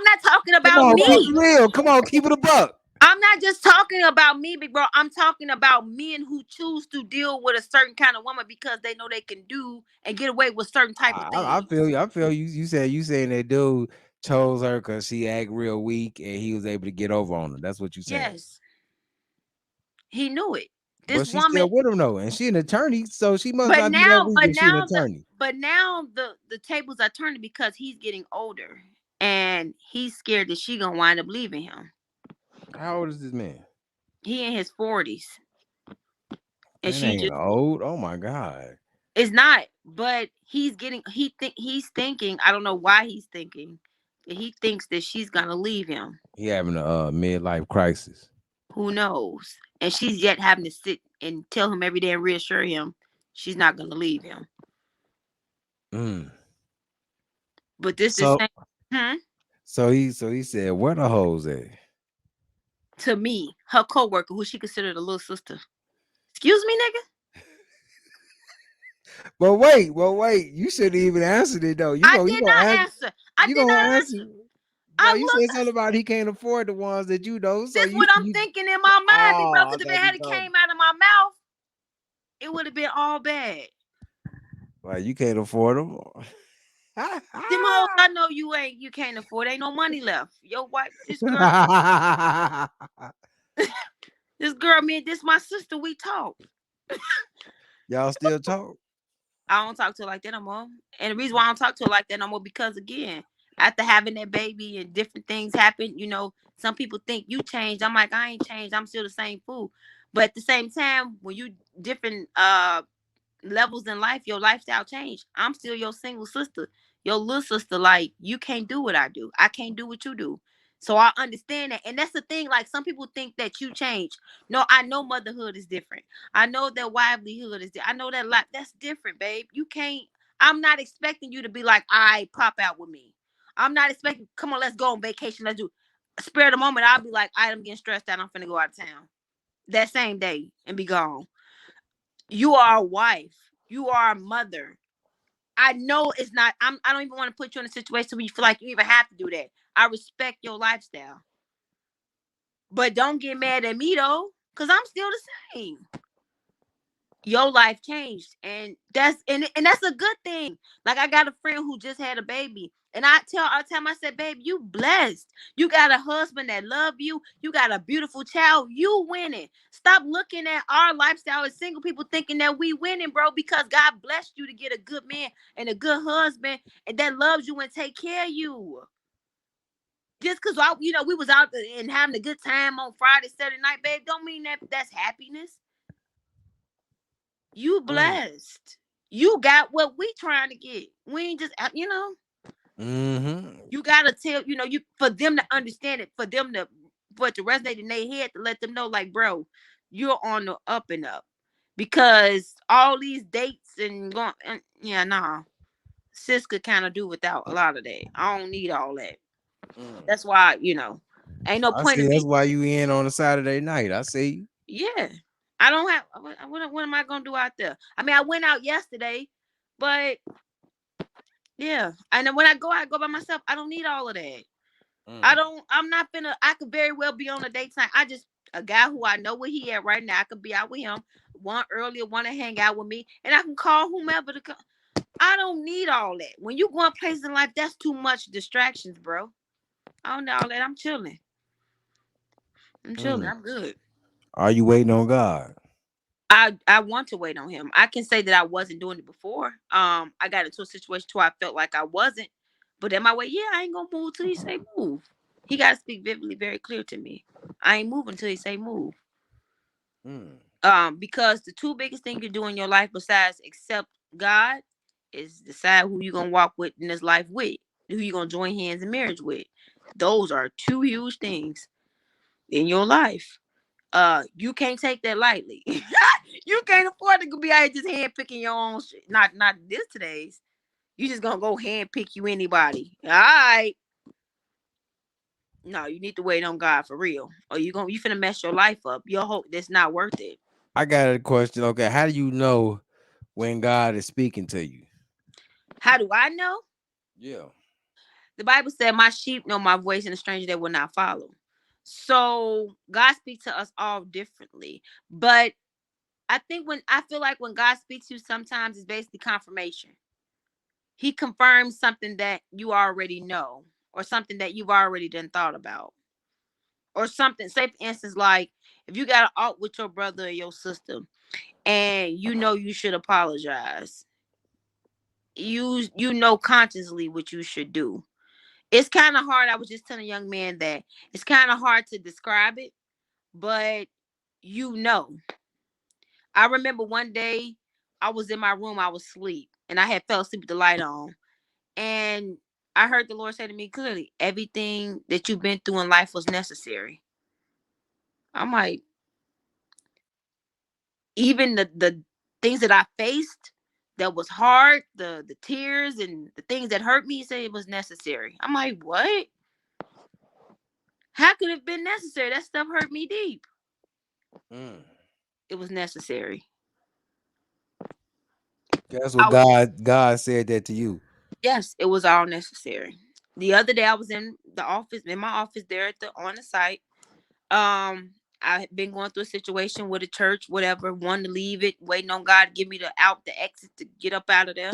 not talking Come about on, keep me. it real. Come on, keep it a buck. I'm not just talking about me, big bro. I'm talking about men who choose to deal with a certain kind of woman because they know they can do and get away with certain type of I things. feel you. I feel you. You saying that dude chose her because she act real weak and he was able to get over on her. That's what you saying. Yes, he knew it. This But she's woman, still with him though, and she an attorney, so she must but not be that now, weak but if she an now the, attorney. but now the tables are turning because he's getting older and he's scared that she gonna wind up leaving him. How old is this man? He in his 40s, and That she ain't just old. Oh my god. is not. But he's thinking. I don't know why he's thinking. He thinks that she's gonna leave him. He having a midlife crisis. Who knows? And she's yet having to sit and tell him every day and reassure him she's not gonna leave him. Mm. But this the So same. Hmm? so he said, where the hoes at? To me, her coworker, who she considered a little sister. Excuse me, nigga. But wait, you shouldn't even answer it though. You I go, you did gonna not ask, answer. I you did gonna not answer. answer. No, I you said look. something about he can't afford the ones that you know. So This you what I'm you thinking in my mind, big bro. oh, Because if it there you had go. came out of my mouth, it would have been all bad. Like you can't afford them. Them hoes, I know you can't afford. Ain't no money left. Your wife, this girl, man, this my sister. We talk. Y'all still talk? I don't talk to her like that no more. And the reason why I don't talk to her like that no more because again, after having that baby and different things happen, some people think you changed. I'm like, I ain't changed. I'm still the same fool. But at the same time, when you different levels in life, your lifestyle change. I'm still your single sister, your little sister. Like you can't do what I do. I can't do what you do. So I understand that. And that's the thing. Like some people think that you change. No, I know motherhood is different. I know that livelihood is different. I know that life that's different, babe. You can't. I'm not expecting you to be like, I pop out with me. I'm not expecting. Come on, let's go on vacation. Let's do. Spare the moment. I'll be like, I'm getting stressed out. I'm finna go out of town that same day and be gone. You are a wife. You are a mother. I know it's not. I don't even want to put you in a situation where you feel like you even have to do that. I respect your lifestyle, but don't get mad at me though, cause I'm still the same. your life changed, and that's a good thing. Like, I got a friend who just had a baby, and I tell him, I said, babe, you blessed. You got a husband that love you. You got a beautiful child. You winning. Stop looking at our lifestyle as single people thinking that we winning, bro, because God blessed you to get a good man and a good husband and that loves you and take care of you. Just because we was out and having a good time on Friday, Saturday night, babe, don't mean that that's happiness. You Mm. blessed. You got what we trying to get. We ain't just Mm-hmm. you gotta tell, you for them to understand it, for it to resonate in their head, to let them know, like, bro, you're on the up and up. Because all these dates and going, yeah, nah. Sis could kind of do without a lot of that. I don't need all that. Mm. That's why, ain't no I point see. in That's me. why you in on a Saturday night. I see. Yeah. I don't have what am I gonna do out there? I mean, I went out yesterday, but yeah. And then when I go by myself. I don't need all of that. Mm. I'm not finna, I could very well be on a date tonight. I just, a guy who I know where he at right now, I could be out with him. One earlier, want to hang out with me, and I can call whomever to come. I don't need all that. When you going places in life, that's too much distractions, bro. I don't need all that. I'm chilling. I'm chilling. Mm. I'm good. Are you waiting on God? I want to wait on him. I can say that I wasn't doing it before. I got into a situation where I felt like I wasn't, but in my way, yeah, I ain't gonna move till he say move. He gotta speak vividly, very clear to me. I ain't moving till he say move. Mm. Because the two biggest things you do in your life besides accept God is decide who you gonna walk with in this life with, who you gonna join hands in marriage with. Those are two huge things in your life. You can't take that lightly. You can't afford to be out here just hand picking your own shit. Not this today's. You just gonna go hand pick you anybody. All right. No, you need to wait on God for real. Or you finna mess your life up. Your hope that's not worth it. I got a question. Okay, how do you know when God is speaking to you? How do I know? Yeah. The Bible said, my sheep know my voice, and a stranger they will not follow. So God speaks to us all differently. But I feel like when God speaks to you, sometimes it's basically confirmation. He confirms something that you already know, or something that you've already done thought about, or something. Say, for instance, like if you got an out with your brother or your sister, and you know you should apologize. You know consciously what you should do. It's kind of hard. I was just telling a young man that it's kind of hard to describe it, but you know. I remember one day I was in my room, I was asleep, and I had fell asleep with the light on. And I heard the Lord say to me clearly, everything that you've been through in life was necessary. I'm like, even the things that I faced that was hard, the tears and the things that hurt me, he said it was necessary. I'm like, what? How could it have been necessary? That stuff hurt me deep. Mm. It was necessary. That's what I, God said that to you. yes, it was all necessary. The other day I was in my office there on the site. I had been going through a situation with a church, whatever, wanting to leave it, waiting on God to give me the exit to get up out of there.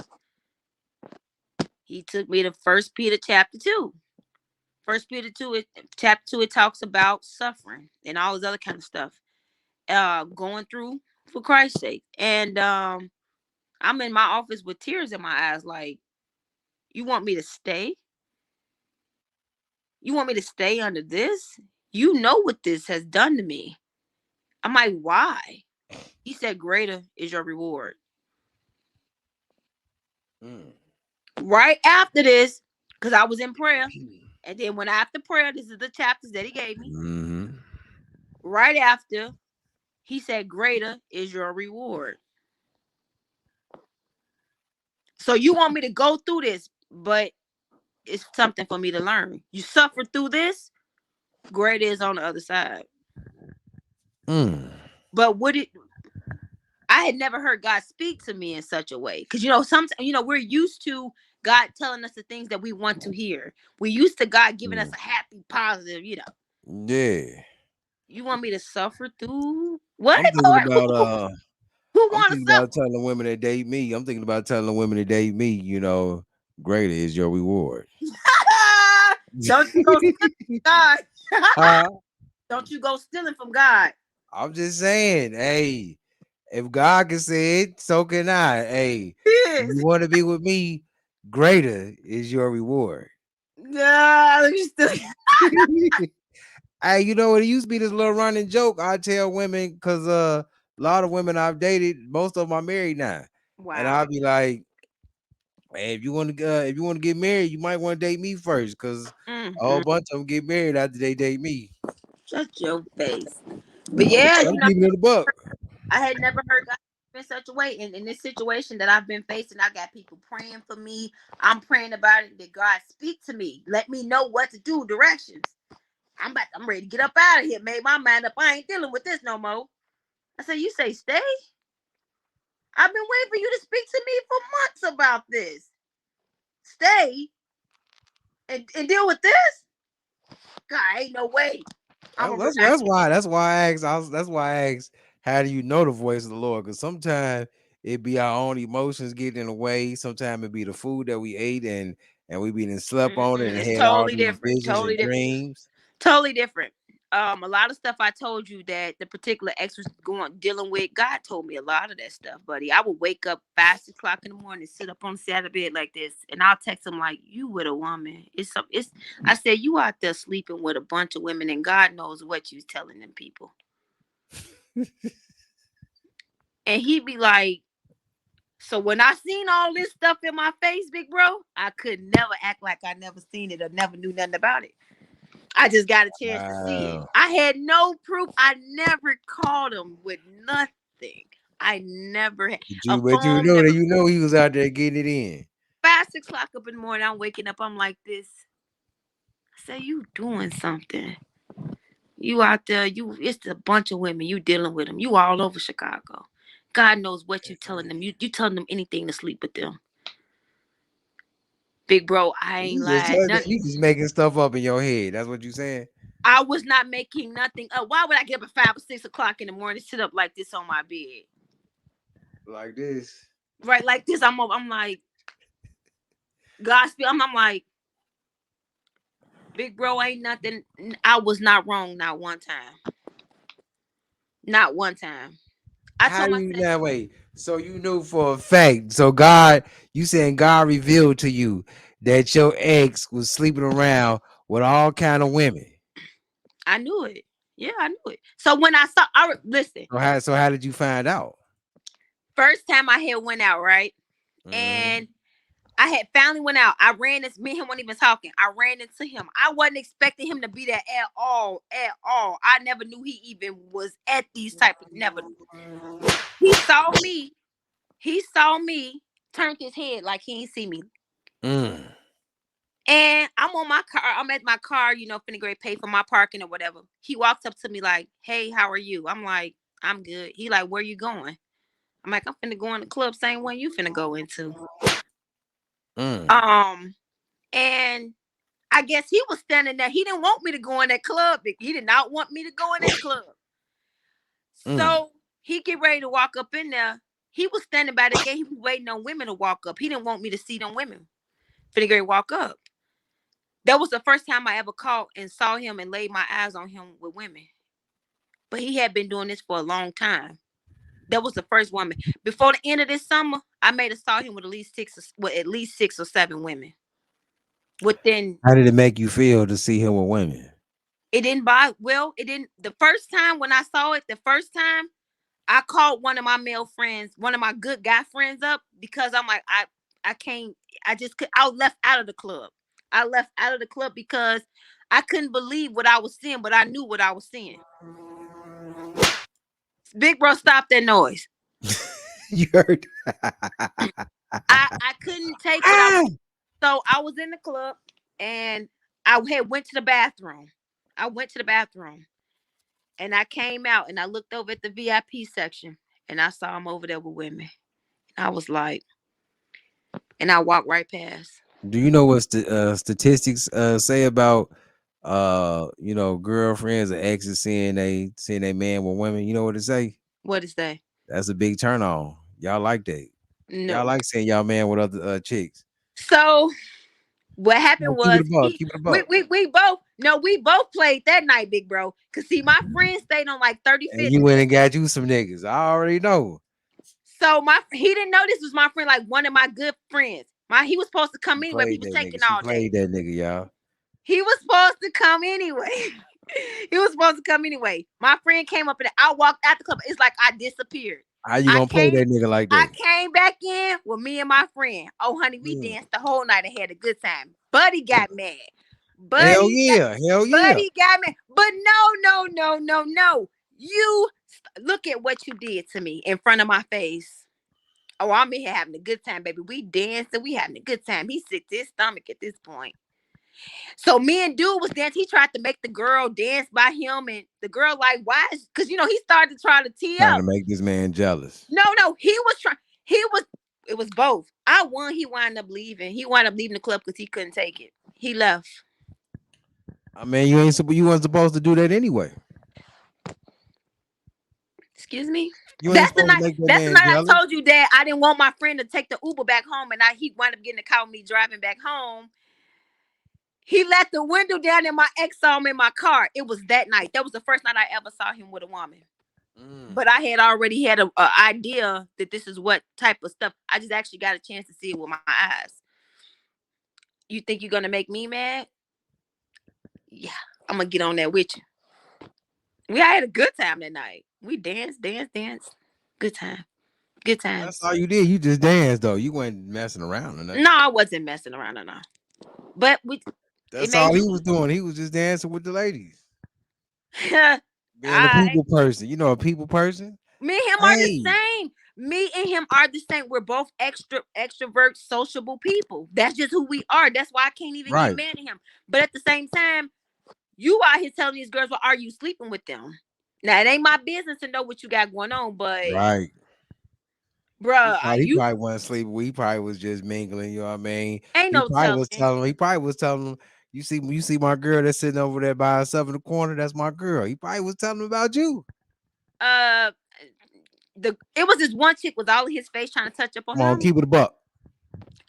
He took me to First Peter chapter 2. First Peter 2, chapter 2, it talks about suffering and all this other kind of stuff. Going through for Christ's sake. And I'm in my office with tears in my eyes, like, you want me to stay? You want me to stay under this? You know what this has done to me. I'm like, why? He said, greater is your reward. Mm. Right after this, because I was in prayer. And then when after prayer, this is the chapters that he gave me. Mm-hmm. Right after, he said, greater is your reward. So you want me to go through this, but it's something for me to learn. You suffer through this, greater is on the other side. Mm. But I had never heard God speak to me in such a way. Because sometimes we're used to God telling us the things that we want to hear. We're used to God giving us Mm. a happy, positive. Yeah. You want me to suffer through what, I'm thinking about Lord? Who I'm want to thinking about suffer? telling the women that date me. I'm thinking about telling the women that date me. Greater is your reward. Don't you go stealing from God. Huh? Don't you go stealing from God. I'm just saying, hey, if God can say it, so can I. Hey, Yes. you want to be with me? Greater is your reward. Nah, you still. Hey, you know what? It used to be this little running joke. I tell women because a lot of women I've dated, most of them are married now, and I'll Wow. be like, hey, if you want to get married, you might want to date me first, because a whole Mm-mm. bunch of them get married after they date me. Shut your face. But yeah, I'm keeping it a buck. I had never heard God in such a way. And in this situation that I've been facing, I got people praying for me. I'm praying about it. That God speak to me. Let me know what to do, directions. I'm ready to get up out of here. Made my mind up. I ain't dealing with this no more. I said, you say stay? I've been waiting for you to speak to me for months about this. Stay and deal with this? God, ain't no way. I'm a That's why I asked, how do you know the voice of the Lord? Because sometimes it be our own emotions getting in the way. Sometimes it be the food that we ate, and we been slept on it and It's had all totally these different. visions and Totally different. dreams. Totally different. A lot of stuff I told you that the particular ex was going dealing with. God told me a lot of that stuff, buddy. I would wake up 5, 6 o'clock in the morning, sit up on the side of the bed like this, and I'll text him like, "You with a woman? It's." I said, "You out there sleeping with a bunch of women, and God knows what you telling them people." And he'd be like, "So when I seen all this stuff in my face, big bro, I could never act like I never seen it or never knew nothing about it. I just got a chance to see it. Wow. I had no proof. I never called him with nothing. I never had a But you phone, know that never. you know he was out there getting it in. 5, 6 o'clock up in the morning, I'm waking up. I'm like this. I say, you doing something? You out there? It's a bunch of women. You dealing with them. You all over Chicago. God knows what you telling them. You telling them anything to sleep with them, big bro. I ain't lied. You just making stuff up in your head. That's what you saying. I was not making nothing up. Why would I get up at 5 or 6 o'clock in the morning, sit up like this on my bed? Like this. Right, like this. I'm like, gospel. I'm like, big bro, ain't nothing. I was not wrong, not one time. Not one time. I How told do myself, you now wait? So you knew for a fact. So God, you saying God revealed to you that your ex was sleeping around with all kind of women. I knew it. Yeah, I knew it. So when I saw, listen. So how did you find out? First time I had went out, right, Mhm. and I had finally went out. I ran this. Me and him weren't even talking. I ran into him. I wasn't expecting him to be there at all. At all. I never knew he even was at these type of. Never knew. He saw me. He saw me. Turned his head like he ain't see me. Mm. And I'm on my car. I'm at my car, finna go pay for my parking or whatever. He walks up to me like, "Hey, how are you?" I'm like, "I'm good." He like, "Where you going?" I'm like, "I'm finna go in the club, same one you finna go into." Mm. Um, and I guess he was standing there. He didn't want me to go in that club. He did not want me to go in that club. Mm. So he get ready to walk up in there. He was standing by the gate. He was waiting on women to walk up. He didn't want me to see them women. Finna get ready to walk up. That was the first time I ever caught and saw him and laid my eyes on him with women. But he had been doing this for a long time. That was the first woman. Before the end of this summer, I made a saw him with at least 6 or 7 women. Within How did it make you feel to see him with women? it didn't buy well. It didn't. The first time when I saw it, the first time I called one of my male friends, one of my good guy friends up because I'm like I can't. I just could. I left out of the club. I left out of the club because I couldn't believe what I was seeing, but I knew what I was seeing. Big bro, stop that noise. You heard? I couldn't take what I was. So I was in the club and I had went to the bathroom. I went to the bathroom and I came out and I looked over at the VIP section and I saw him over there with women. I was like, and I walked right past. Do you know what statistics say about girlfriends or exes seeing they man with women? You know what it say? What is that? That's a big turn on. Y'all like that. Y'all No. like seeing y'all man with other chicks. So what No, happened keep it was a buck. Keep it a buck. we both no, we both played that night, big bro. Cause see, my friend stayed on like And 35th. you went and got you some niggas. I already know. So he didn't know this was my friend, like one of my good friends. He was supposed to come She anyway, but he played was that nigga. taking She all day. played that nigga, y'all. He was supposed to come anyway. He was supposed to come anyway. My friend came up and I walked out the club. It's like I disappeared. How you I gonna play came that nigga like I that? came back in with me and my friend. Oh, honey, we Mm. danced the whole night and had a good time. Buddy got mad. Hell Buddy got, yeah. Hell yeah. Buddy got mad. But no. You look at what you did to me in front of my face. Oh, I'm in here having a good time, baby. We dancing, we having a good time. He sick to his stomach at this point. So me and dude was dancing. He tried to make the girl dance by him, and the girl like, why? Because he started to try to tee Trying to up. make this man jealous. No, he was trying. He was. It was both. I won. He wound up leaving. He wound up leaving the club because he couldn't take it. He left. I mean, you weren't supposed to do that anyway. Excuse me. You ain't That's the supposed to night. make that That's the man night I jealous. told you that I didn't want my friend to take the Uber back home, and he wound up getting a car with me driving back home. He let the window down, and my ex saw him in my car. It was that night. That was the first night I ever saw him with a woman. Mm. But I had already had a idea that this is what type of stuff. I just actually got a chance to see it with my eyes. You think you're gonna make me mad? Yeah, I'm gonna get on that with you. We had a good time that night. We danced. Good time. Good That's times. all you did. You just danced though. You weren't messing around or nothing. No, I wasn't messing around or not. But it That's all made he was doing. He was just dancing with the ladies. Being a I people person. You know, a people person. me and him are the Hey, same. Me and him are the same. We're both extrovert, sociable people. That's just who we are. That's why I can't even get right, mad at him. But at the same time, you out here telling these girls, well, are you sleeping with them? Now it ain't my business to know what you got going on, but right. bruh, He you probably wasn't sleeping. He probably was just mingling. You know what I mean? ain't He no probably telling. was telling him. He probably was telling him. You see my girl that's sitting over there by herself in the corner. That's my girl. He probably was telling him about you. Uh, it was this one chick with all of his face trying to touch up on Come on, him. keep it a buck.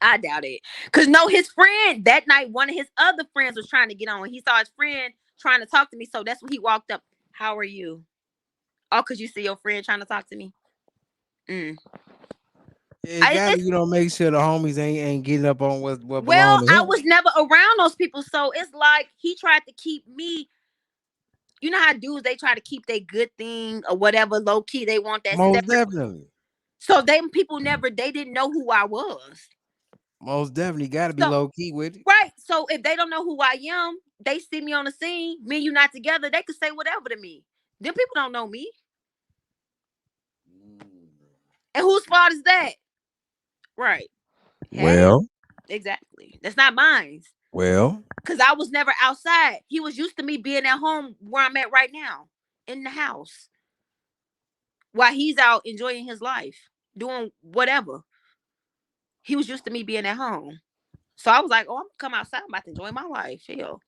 I doubt it. Cause no, his friend that night, one of his other friends was trying to get on. He saw his friend trying to talk to me, so that's when he walked up. How are you? Oh, cause you see your friend trying to talk to me. Mm. Yeah, you gotta, It's make sure the homies ain't getting up on what belong well, to I him. was never around those people, so it's like he tried to keep me. You know how dudes they try to keep their good thing or whatever low key. They want that Most separate. definitely. So them people they didn't know who I was. Most definitely got to be So low key with it. right. So if they don't know who I am, they see me on the scene, me and you not together, they could say whatever to me. Them people don't know me. Mm. And whose fault is that? Right. Hey, Well, exactly. That's not mine. well, Cause I was never outside. He was used to me being at home where I'm at right now. In the house. While he's out enjoying his life. Doing whatever. He was used to me being at home. So I was like, oh, I'm gonna come outside. I'm about to enjoy my life. Hell.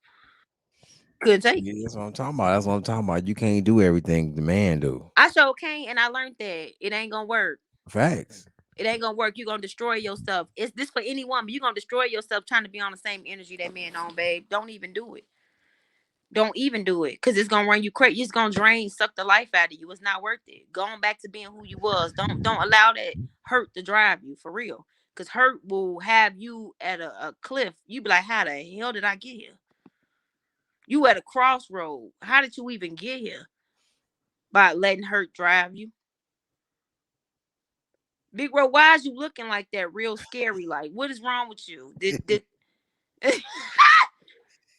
Couldn't take yeah, it. that's what I'm talking about. That's what I'm talking about. You can't do everything the man do. I sure can't, and I learned that it ain't gonna work. Facts. It ain't gonna work. You're gonna destroy yourself. It's this for anyone, but you're gonna destroy yourself trying to be on the same energy that man on, babe. Don't even do it. Don't even do it. Cause it's gonna run you crazy. It's gonna drain, suck the life out of you. It's not worth it. Going back to being who you was. Don't allow that hurt to drive you for real. Cause hurt will have you at a cliff. You be like, how the hell did I get here? You at a crossroad. How did you even get here? By letting hurt drive you. Big bro, why is you looking like that? Real scary. Like, what is wrong with you? Did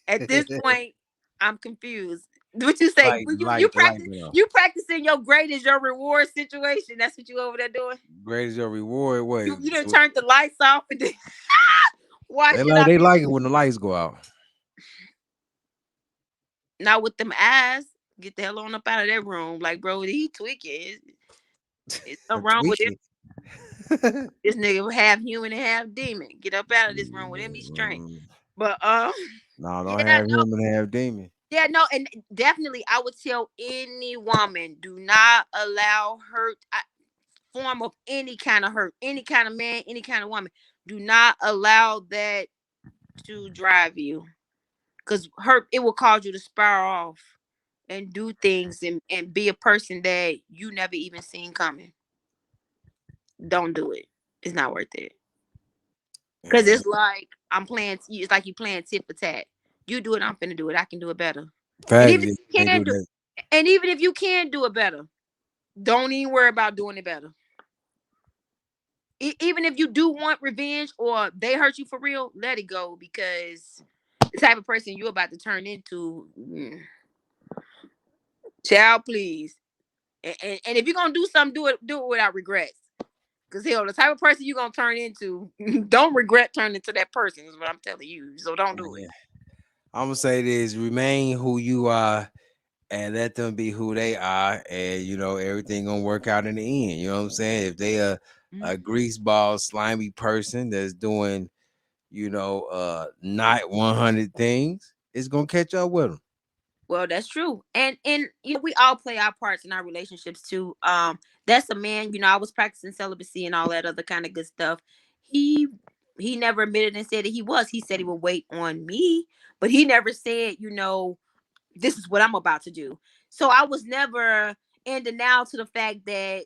At this point, I'm confused. What you say? The light went off. You practicing your grade is your reward situation. That's what you over there doing. Great is your reward. What? You done turned the lights off and then, why They should like I they be like it when the lights go out. now with them eyes? Get the hell on up out of that room. Like, bro, he tweaking. It's something wrong with him. Tweaking. This nigga half human and half demon. Get up out of this room with him. He's straight. Mm, But no, don't yeah, have no, human, have demon. yeah, no, and definitely, I would tell any woman, do not allow hurt. form of any kind of hurt, any kind of man, any kind of woman. Do not allow that to drive you, because hurt, it will cause you to spiral off and do things and be a person that you never even seen coming. Don't do it. It's not worth it. Cause Yeah. it's like I'm playing. It's like you playing tit for tat. You do it, I'm finna do it. I can do it better. And Facts, even if you you can't do can do, that. and even if you can do it better, don't even worry about doing it better. Even if you do want revenge or they hurt you for real, let it go, because the type of person you're about to turn into, child, please. And if you're gonna do something, do it without regrets. Cause hell, the type of person you're gonna turn into, don't regret turning into that person. Is what I'm telling you. So don't do it. Yeah. I'm gonna say this: remain who you are, and let them be who they are, and everything gonna work out in the end. You know what I'm saying? If they a greaseball, slimy person that's doing, not 100 things, it's gonna catch up with them. Well, that's true. And we all play our parts in our relationships too. That's a man, I was practicing celibacy and all that other kind of good stuff. He he never admitted and said that he was. He said he would wait on me, but he never said, this is what I'm about to do. So I was never in denial to the fact that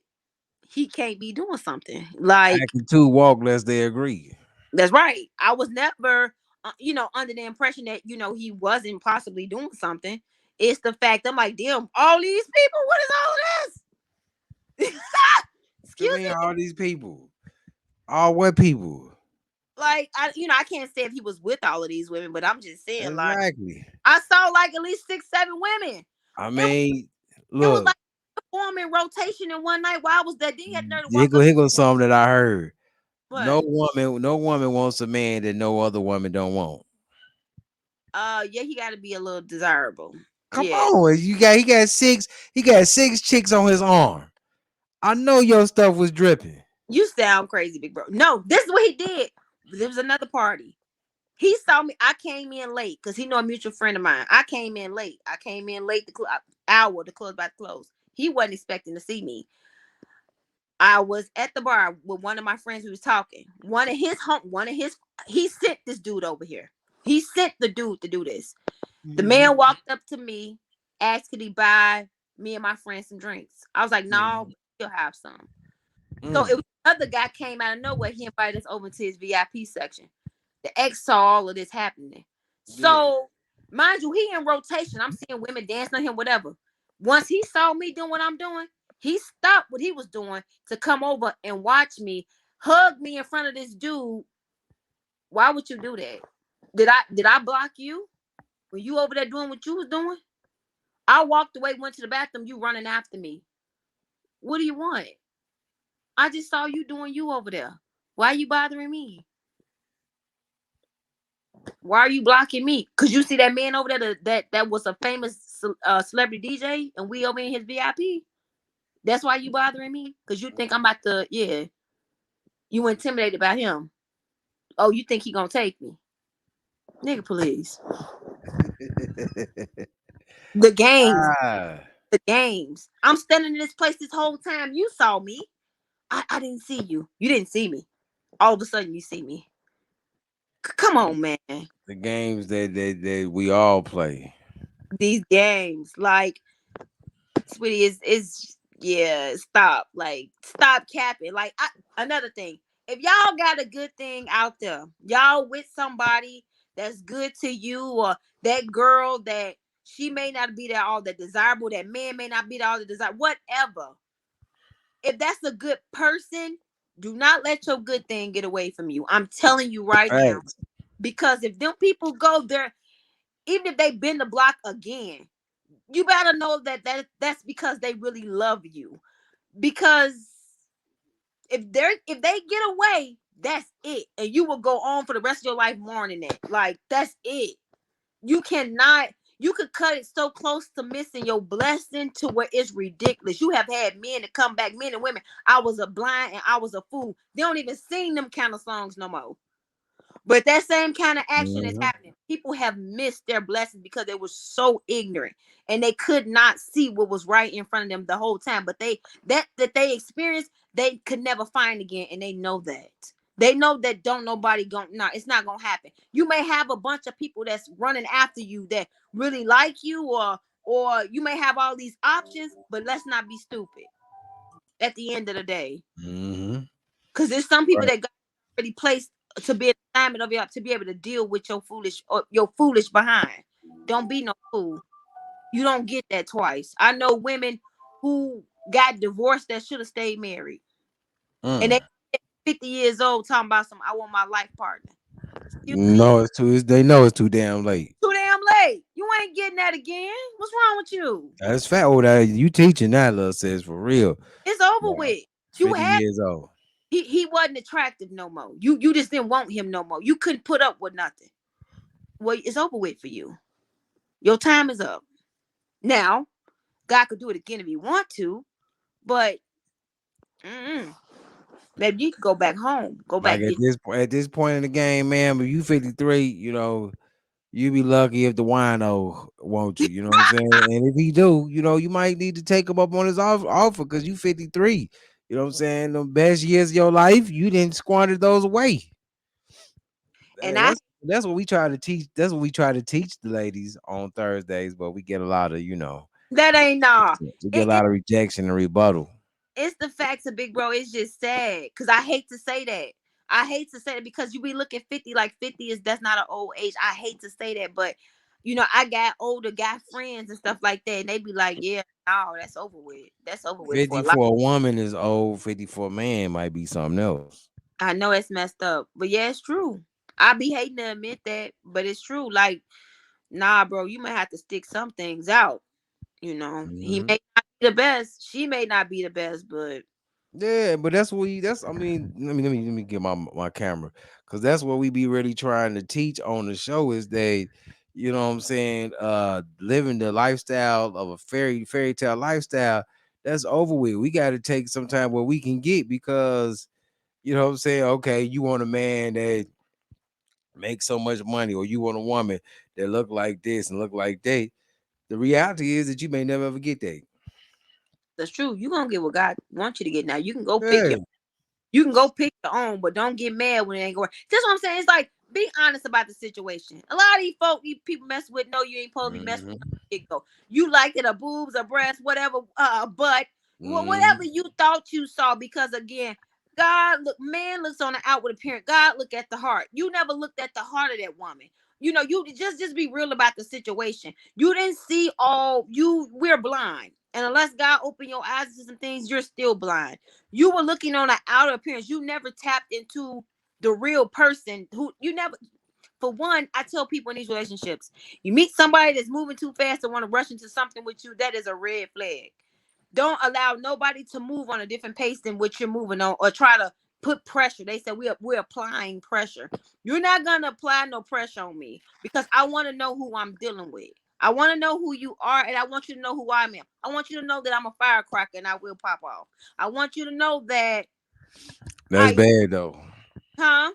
he can't be doing something. Like, Acting two walk lest they agree. that's right. I was never, under the impression that, he wasn't possibly doing something. It's the fact I'm like, damn, all these people, what is all of this? I Excuse mean, me. all these people, all what people? Like, I can't say if he was with all of these women, but I'm just saying, like, Exactly. I saw like at least 6, 7 women. I It was, mean, it was look, like forming rotation in one night while I was there. Then he had the nerve to here walk go, up. here goes something that I heard. What? No woman wants a man that no other woman don't want. Yeah, he got to be a little desirable. Come Yeah. on, he got six chicks on his arm. I know your stuff was dripping. You sound crazy, big bro. No, this is what he did. There was another party. He saw me. I came in late because he know a mutual friend of mine. I came in late. I came in late. The hour the club about to close. He wasn't expecting to see me. I was at the bar with one of my friends who was talking. He sent this dude over here. He sent the dude to do this. The Mhm. man walked up to me, asked could he buy me and my friend some drinks. I was like, no, Mhm. he'll have some. So it Mm. was another guy came out of nowhere. He invited us over to his VIP section. The ex saw all of this happening. Yeah. So, mind you, he in rotation. I'm seeing women dancing on him, whatever. Once he saw me doing what I'm doing, he stopped what he was doing to come over and watch me, hug me in front of this dude. Why would you do that? Did I block you when you over there doing what you was doing? I walked away, went to the bathroom. You running after me. What do you want? I just saw you doing you over there. Why are you bothering me? Why are you blocking me? Cause you see that man over there that was a famous celebrity DJ, and we over in his VIP. That's why you bothering me. Cause you think I'm about to, yeah. You intimidated by him. Oh, you think he gonna take me, nigga? Please. The games, ah, the games. I'm standing in this place this whole time. You saw me. I didn't see you. You didn't see me. All of a sudden, you see me. Come on, man. the games that we all play. These games, like, sweetie, is yeah, stop. Like, stop capping. Like, another thing. If y'all got a good thing out there, y'all with somebody that's good to you, or that girl that she may not be that all that desirable, that man may not be that all the desire, whatever. If that's a good person, do not let your good thing get away from you. I'm telling you right now. Facts. Because if them people go there, even if they bend the block again, you better know that's because they really love you. Because if they get away, that's it, and you will go on for the rest of your life mourning it. Like, that's it. You cannot. You could cut it so close to missing your blessing to where it's ridiculous. You have had men to come back, men and women. I was a blind and I was a fool. They don't even sing them kind of songs no more. But that same kind of action is Mhm. happening. People have missed their blessings because they were so ignorant and they could not see what was right in front of them the whole time. But they experienced, they could never find again, and they know that. They know that don't nobody going it's not gonna happen. You may have a bunch of people that's running after you that really like you, or you may have all these options, but let's not be stupid at the end of the day. Mm-hmm. Because there's some people Right. that got already placed to be an assignment of you to be able to deal with your foolish behind. Don't be no fool. You don't get that twice. I know women who got divorced that should have stayed married. And Mm. they 50 years old talking about some I want my life partner. Excuse me? No, they know it's too damn late. Too damn late. You ain't getting that again. What's wrong with you? That's fat old that you teaching that little sis for real. It's over Yeah. with. You 50 had years old. he wasn't attractive no more. You just didn't want him no more. You couldn't put up with nothing. Well, it's over with for you. Your time is up. Now, God could do it again if he want to, but maybe you could go back home. Go Like back get at this point in the game, man, but you 53, you be lucky if the wino won't you. You know what I'm saying? And if he do, you might need to take him up on his offer because you 53. You know what I'm saying? The best years of your life, you didn't squander those away. and And I that's what we try to teach. That's what we try to teach the ladies on Thursdays, but we get a lot of, that ain't nah. we get a It, lot it of rejection and rebuttal. it's the facts of big bro. It's just sad because I hate to say that. I hate to say it because you be looking 50 like 50 is that's not an old age. I hate to say that, but I got older guy friends and stuff like that, and they be like, "Yeah, no, that's over with. That's over with for 50 a lot." for a woman is old, 50 for a man might be something else. I know it's messed up, but yeah, it's true. I be hating to admit that, but it's true. Like, nah, bro, you may have to stick some things out. He Mhm. may not be the best. She may not be the best, but Yeah, but that's what that's I mean, let me get my camera because that's what we be really trying to teach on the show is that what I'm saying, living the lifestyle of a fairy tale lifestyle, that's over with. We got to take some time where we can get because what I'm saying, okay, you want a man that makes so much money, or you want a woman that look like this and look like that. The reality is that you may never ever get that. that's true. You gonna get what God wants you to get. Now you can go pick Yeah. your You can go pick your own, but don't get mad when it ain't going. That's what I'm saying. It's like be honest about the situation. A lot of these people mess with. No, you ain't supposed to be messing with. Hmm. It go. You liked it, a boobs, a breast, whatever. But whatever Hmm. you thought you saw, because again, man looks on the outward appearance. God look at the heart. You never looked at the heart of that woman. You just be real about the situation. You didn't see all. We're blind, and unless God open your eyes to some things, you're still blind. You were looking on the outer appearance. You never tapped into the real person who you never. For one, I tell people in these relationships, you meet somebody that's moving too fast and want to rush into something with you, that is a red flag. Don't allow nobody to move on a different pace than what you're moving on, or try to put pressure. They said we're applying pressure. You're not gonna apply no pressure on me because I want to know who I'm dealing with. I want to know who you are, and I want you to know who I am. I want you to know that I'm a firecracker and I will pop off. I want you to know that That's I, bad though. huh?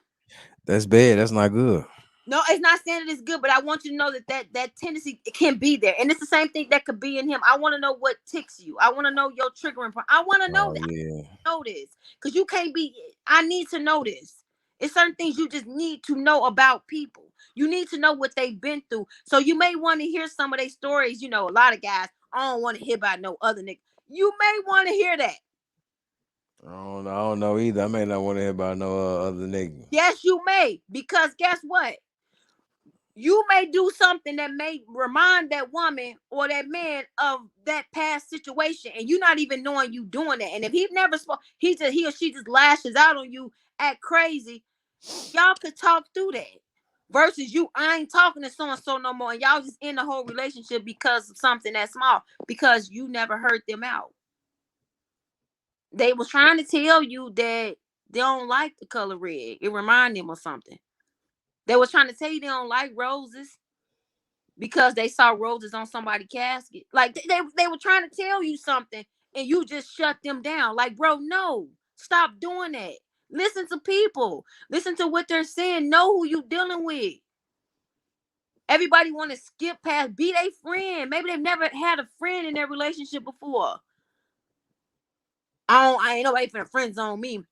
That's bad. That's not good. No, it's not saying that it's good, but I want you to know that tendency can be there, and it's the same thing that could be in him. I want to know what ticks you. I want to know your triggering point. I want to know Oh that. yeah. I know this because you can't be. I need to know this. It's certain things you just need to know about people. You need to know what they've been through. So you may want to hear some of their stories. A lot of guys, I don't want to hear about no other nigga. You may want to hear that. I don't know either. I may not want to hear about no other nigga. Yes, you may, because guess what? You may do something that may remind that woman or that man of that past situation, and you not even knowing you doing that. And if he never spoke, he or she just lashes out on you, act crazy. Y'all could talk through that. Versus you, I ain't talking to so and so no more, and y'all just in the whole relationship because of something that small, because you never heard them out. They was trying to tell you that they don't like the color red. It remind them of something. They was trying to tell you they don't like roses because they saw roses on somebody's casket. Like they were trying to tell you something and you just shut them down. Like, bro, no, stop doing that. Listen to people. Listen to what they're saying. Know who you dealing with. Everybody want to skip past, be their friend. Maybe they've never had a friend in their relationship before. I ain't nobody finna friend zone me.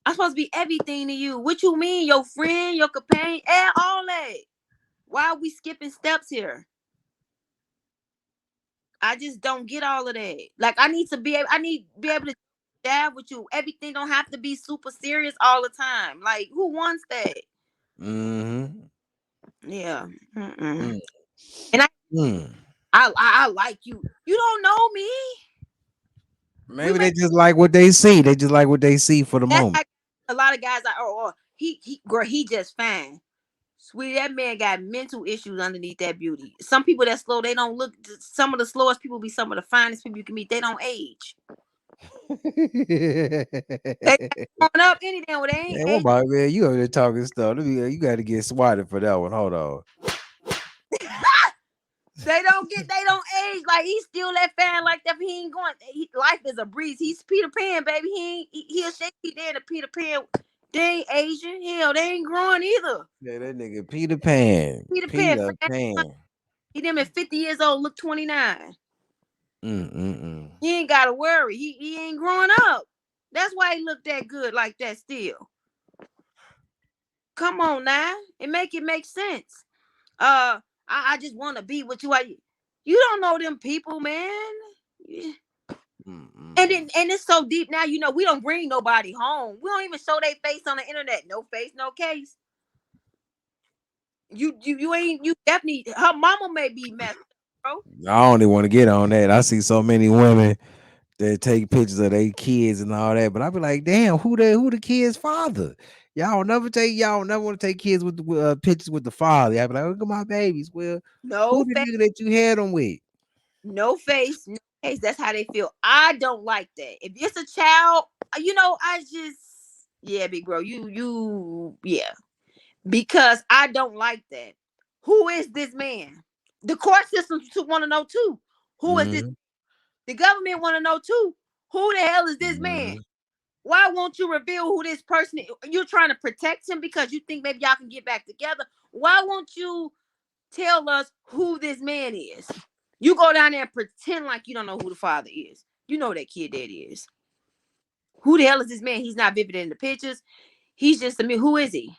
I'm supposed to be everything to you. What you mean? Your friend, your companion, and all that. Why are we skipping steps here? I just don't get all of that. Like I need to be able, I need to be able to dab with you. Everything don't have to be super serious all the time. Like who wants that? Mm-hmm. Yeah. Mm-mm. Mm. And Mm. I like you. You don't know me. We Maybe may they just like what they see. They just like what they see for the that's moment. like a lot of guys like he girl he just fine. Sweetie, that man got mental issues underneath that beauty. Some people that slow, they don't look. Some of the slowest people be some of the finest people you can meet. They don't age. They growing up any damn way. They ain't Man, what age. about man? You over there talking stuff. You got to get swatted for that one. Hold on. They don't age. Like he's still that fan like that. But he ain't going. Life is a breeze. He's Peter Pan, baby. He a shaky there. The Peter Pan. They ain't Asian. Hell, they ain't growing either. Yeah, that nigga Peter Pan. Peter Pan. Peter Pan. He them at 50 years old. Look 29. Mm-mm-mm. He ain't gotta worry. He ain't growing up. That's why he look that good like that still. Come on now. It make sense. I just want to be with you. You don't know them people, man. Yeah. Mm-mm-mm. And it's so deep now. You know we don't bring nobody home. We don't even show their face on the internet. No face, no case. You ain't you definitely. Her mama may be messed up, bro. I don't even want to get on that. I see so many women that take pictures of their kids and all that, but I be like, damn, who the kid's father? Y'all never want to take kids with the pictures with the father. I be like, look at my babies. Well, who No the face, nigga that you had them with? no face, no case. That's how they feel. I don't like that. If it's a child, I just yeah, big bro. Yeah, because I don't like that. Who is this man? The court system want to know too. Who is this? Mm-hmm. The government want to know too. Who the hell is this man? Mm-hmm. Why won't you reveal who this person is? You're trying to protect him because you think maybe y'all can get back together. Why won't you tell us who this man is? You go down there and pretend like you don't know who the father is. You know that kid that is. Who the hell is this man? He's not vivid in the pictures. He's just a man. Who is he?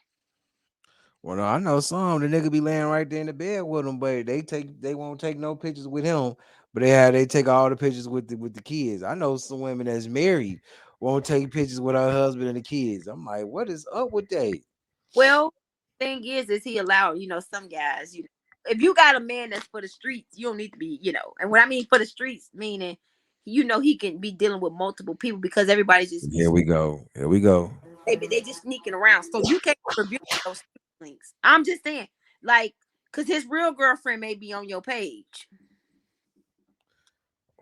Well, no, I know some the nigga be laying right there in the bed with him, but they won't take no pictures with him. But they take all the pictures with the kids. I know some women that's married won't take pictures with her husband and the kids. I'm like, what is up with that? Well, thing is he allowed, some guys, if you got a man that's for the streets, you don't need to be, and what I mean for the streets, meaning, he can be dealing with multiple people because everybody's just, Here we go. Here we go. they just sneaking around. So you can't review those links. I'm just saying, like, because his real girlfriend may be on your page.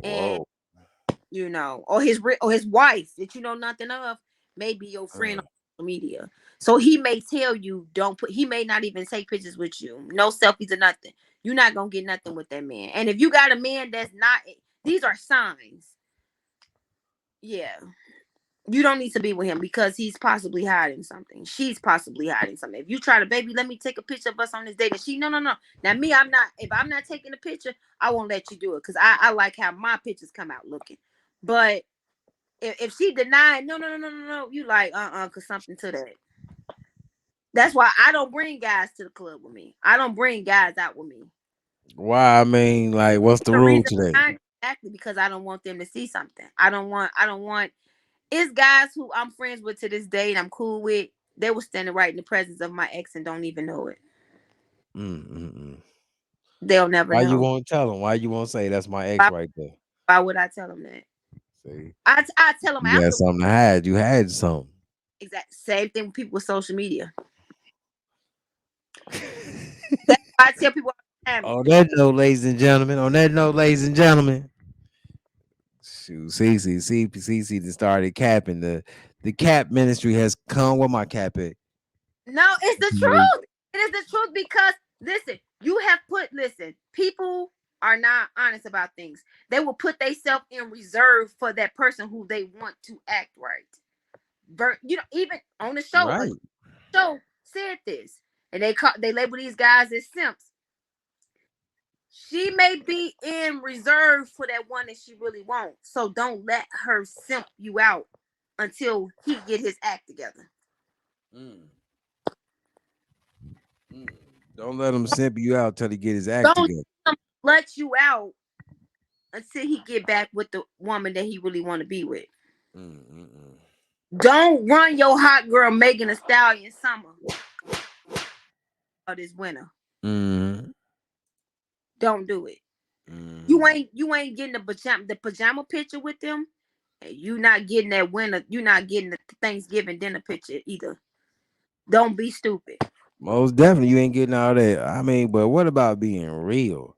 And, Whoa. or his wife that you know nothing of may be your friend Uh, on social media. So he may tell you he may not even take pictures with you. No selfies or nothing. You're not gonna get nothing with that man. And if you got a man that's not, these are signs. Yeah. You don't need to be with him because he's possibly hiding something. She's possibly hiding something. If you try to, baby, let me take a picture of us on this date, and no. Now me, I'm not. If I'm not taking a picture, I won't let you do it because I like how my pictures come out looking. But if she denied, no, you like cause something to that. That's why I don't bring guys to the club with me. I don't bring guys out with me. why? I mean, like, what's the The rule reason today? behind exactly because I don't want them to see something. I don't want. It's guys who I'm friends with to this day and I'm cool with. They were standing right in the presence of my ex and don't even know it. Mm-mm-mm. They'll never Why you know. won't tell them? Why you won't say that's my ex Why, right there? why would I tell them that? See, I tell them you got after. something to hide. You had something. Exact same thing with people with social media. That's why I tell people all the time. On that note, ladies and gentlemen. On that note, ladies and gentlemen. Shoot, CC just started capping. The cap ministry has come. Where my cap at? No, it's the truth. It is the truth because listen, people are not honest about things. They will put themselves in reserve for that person who they want to act right. Even on the show, a Right. show said this, and they label these guys as simps. She may be in reserve for that one that she really wants. So don't let her simp you out until he get his act together. Mm, mm. Don't let him simp you out till he get his act Don't together. let you out until he get back with the woman that he really want to be with. Mm, mm, mm. Don't run your hot girl Megan Thee Stallion summer or this winter. Mm, Don't do it. mm. You ain't getting the pajama picture with them. And you not getting that winter. You not getting the Thanksgiving dinner picture either. Don't be stupid. Most definitely, you ain't getting all that. I mean, but what about being real?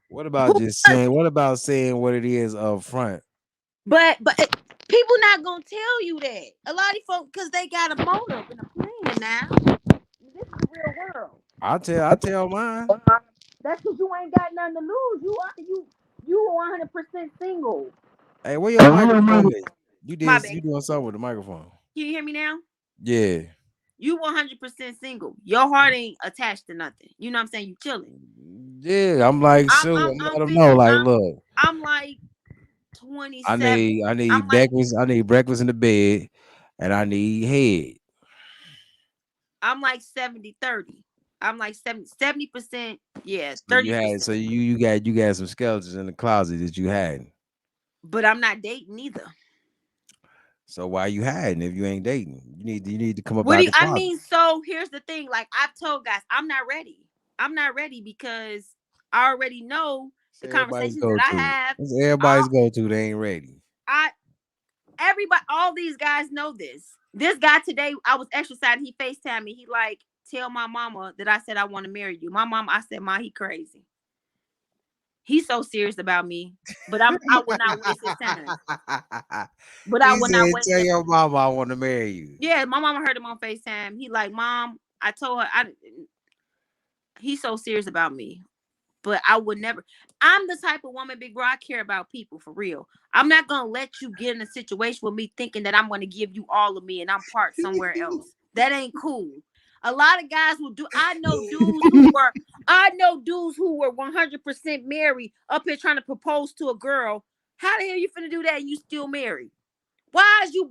What about Who just saying? doesn't? What about saying what it is up front? But people not gonna tell you that. A lot of folks because they got a motive and a plan now. This is the real world. I tell mine. That's because you ain't got nothing to lose. You 100% single. Hey, where your microphone My is? You did bad. you doing something with the microphone? Can you hear me now? Yeah. You 100% single. Your heart ain't attached to nothing. You know what I'm saying? You chilling. Yeah, I'm like, I'm shoot, I'm I'm I'm let them 50, know, like, look, I'm like 27. I I'm need like breakfast, I need breakfast in the bed, and I need head. I'm like 70/30. I'm like 70%, yeah, So you had, 30%. so you got some skeletons in the closet that you had. But I'm not dating either. So why you hiding if you ain't dating? You need to come up What do out you, the I closet. mean? So here's the thing. Like I've told guys, I'm not ready. I'm not ready because I already know It's the everybody's conversations that go I to. have. It's I, everybody's go to. They ain't ready. I, everybody, all these guys know this. This guy today, I was exercising. He FaceTimed me. He like, tell my mama that I said I want to marry you. My mama, I said, Ma, he crazy. He's so serious about me, but I would not waste his time. But I He would not said, waste "Tell his. your mama I want to marry you." Yeah, my mama heard him on FaceTime. He like, Mom, I told her he's so serious about me. But I would never. I'm the type of woman, big bro. I care about people for real. I'm not gonna let you get in a situation with me thinking that I'm gonna give you all of me and I'm part somewhere else. That ain't cool. A lot of guys will do. I know dudes who were 100% married up here trying to propose to a girl. How the hell you finna do that and you still married? Why is you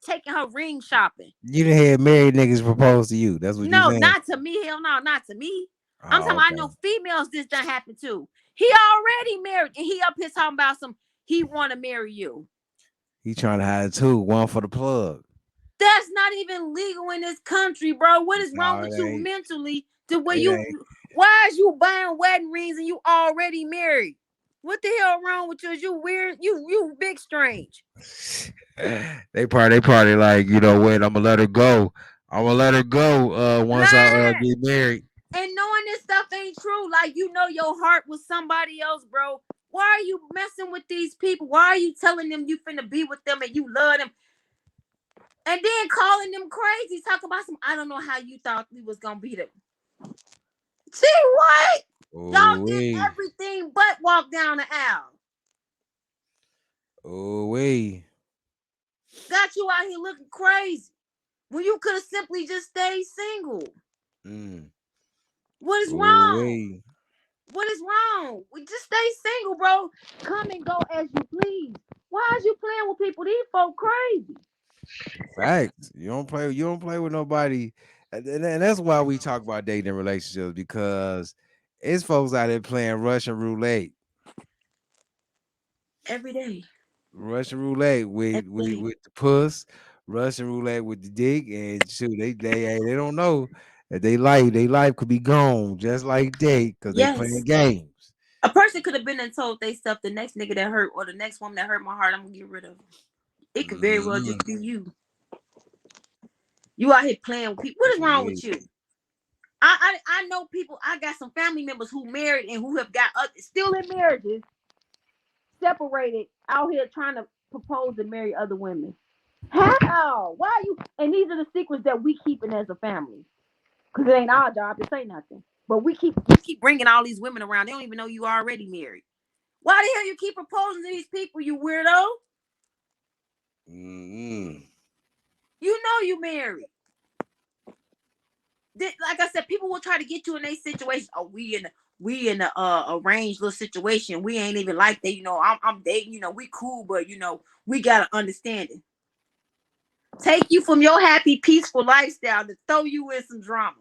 taking her ring shopping? You done had married niggas propose to you. That's what you No, saying. not to me. Hell no, not to me. I'm talking. Oh, I know okay. females this done happen to. He already married, and he up here talking about some. He want to marry you. He trying to hide two, one for the plug. That's not even legal in this country, bro. What is wrong No, with it you ain't. mentally? To where It you? ain't. Why is you buying wedding rings and you already married? What the hell wrong with you? Is you weird? You big strange. They party like, you know what? I'm gonna let her go. I'm gonna let her go. Once I Nah. get married. And knowing this stuff ain't true, like you know your heart was somebody else, bro. Why are you messing with these people? Why are you telling them you finna be with them and you love them? And then calling them crazy, talk about some. I don't know how you thought we was gonna be them. See what? Oh Y'all did wait. everything but walk down the aisle. Oh wait. Got you out here looking crazy when you could have simply just stayed single. Mm. What is Oh wrong? wait. What is wrong? We just stay single, bro. Come and go as you please. Why is you playing with people? These folk crazy. Facts. You don't play with nobody. And that's why we talk about dating and relationships, because it's folks out there playing Russian roulette. Every day. Russian roulette Every day. with the puss, Russian roulette with the dick, and shoot, they don't know that they life could be gone just like that because they playing Yes. games. A person could have been and told they stuff the next nigga that hurt or the next woman that hurt my heart, I'm gonna get rid of. It could very well Mm-hmm. just be you. You out here playing with people. What is wrong Yeah. with you? I know people. I got some family members who married and who have got still in marriages, separated, out here trying to propose and marry other women. How? Why are you? And these are the secrets that we keeping as a family, because it ain't our job to say nothing. But we keep bringing all these women around. They don't even know you already married. Why the hell you keep proposing to these people, you weirdo? Mm-hmm. You know you married. Like I said, people will try to get you in a situation. Oh, we in. we in a arranged little situation. We ain't even like that. I'm dating. We cool, but we gotta understand it. Take you from your happy, peaceful lifestyle to throw you in some drama.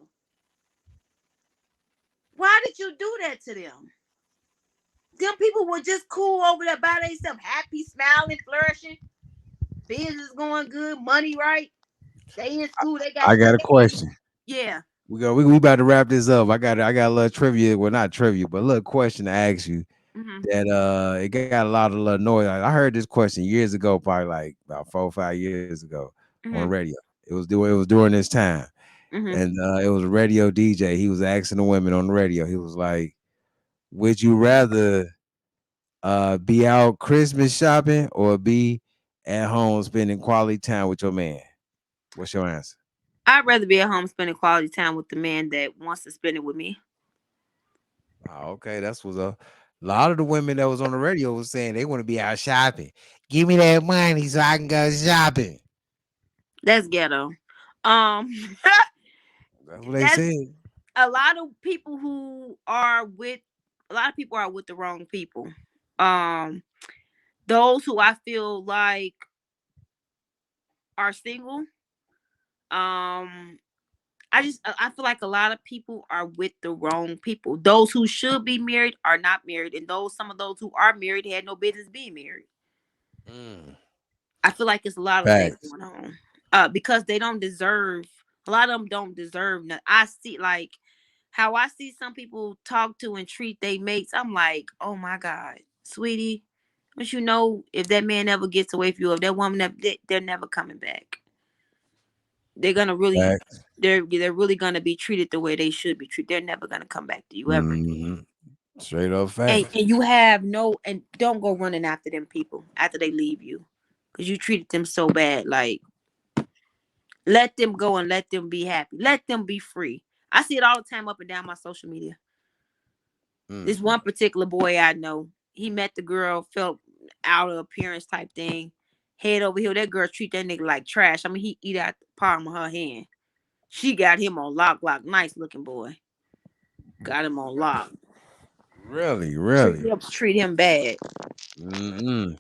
Why did you do that to them? Them people were just cool over there by themselves, happy, smiling, flourishing, business going good, money right. They in school, they got I got a straight A's. question. Yeah. We about to wrap this up. I got a little trivia. Well, not trivia, but a little question to ask you. Mm-hmm. That it got a lot of little noise. I heard this question years ago, probably like about 4 or 5 years ago on the Mm-hmm. radio. It was during this time, Mm-hmm. and it was a radio DJ. He was asking the women on the radio. He was like, "Would you rather be out Christmas shopping or be at home spending quality time with your man?" What's your answer? I'd rather be at home spending quality time with the man that wants to spend it with me. Oh, okay, that's was a lot of the women that was on the radio was saying they want to be out shopping. Give me that money so I can go shopping. That's ghetto. Um, That's what they that's said. a lot of people who are with a lot of people are with the wrong people. Um, those who I feel like are single. Um, I feel like a lot of people are with the wrong people. Those who should be married are not married, and some of those who are married had no business being married. Mm, I feel like it's a lot of that facts. going on. Because they don't deserve. A lot of them don't deserve nothing. I see like how I see some people talk to and treat their mates. I'm like, oh my god, sweetie, don't you know if that man ever gets away from you, if that woman, they're never coming back. They're gonna really, Facts. they're really gonna be treated the way they should be treated. They're never gonna come back to you ever again. Hmm. Straight up And facts. you have no, and don't go running after them people after they leave you, because you treated them so bad. Like, let them go and let them be happy. Let them be free. I see it all the time up and down my social media. Mm. This one particular boy I know, he met the girl, felt out of appearance type thing. Head over here, that girl treat that nigga like trash. I mean, he eat out the palm of her hand. She got him on lock. Nice looking boy. Got him on lock. Really, Treat really. him, treat him bad. Mm-mm.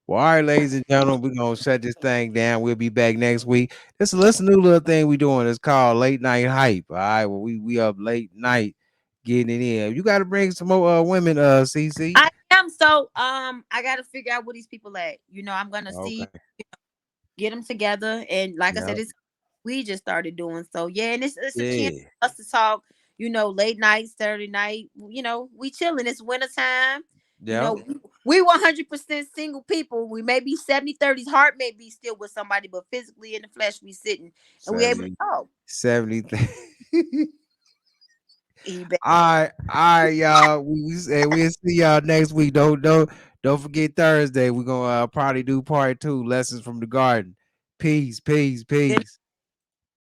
Well, all right, ladies and gentlemen, we're gonna shut this thing down. We'll be back next week. This a new little thing we doing. It's called late night hype. All right, well, we up late night getting it in. You got to bring some more women, CC. I am so I gotta figure out where these people at. I'm gonna see, Okay. get them together, and like I said, Yep. it's we just started doing so. Yeah, and it's a chance Yeah. for us to talk. Late night, Saturday night. We chilling. It's winter time. You Yep. know, we 100% single people. We may be 70-30s. Heart may be still with somebody, but physically in the flesh, we sitting and we able to 70, talk. 70. He bet. All right, y'all. We say we'll see y'all next week. Don't forget Thursday. We're gonna probably do part two, lessons from the garden. Peace, peace, peace.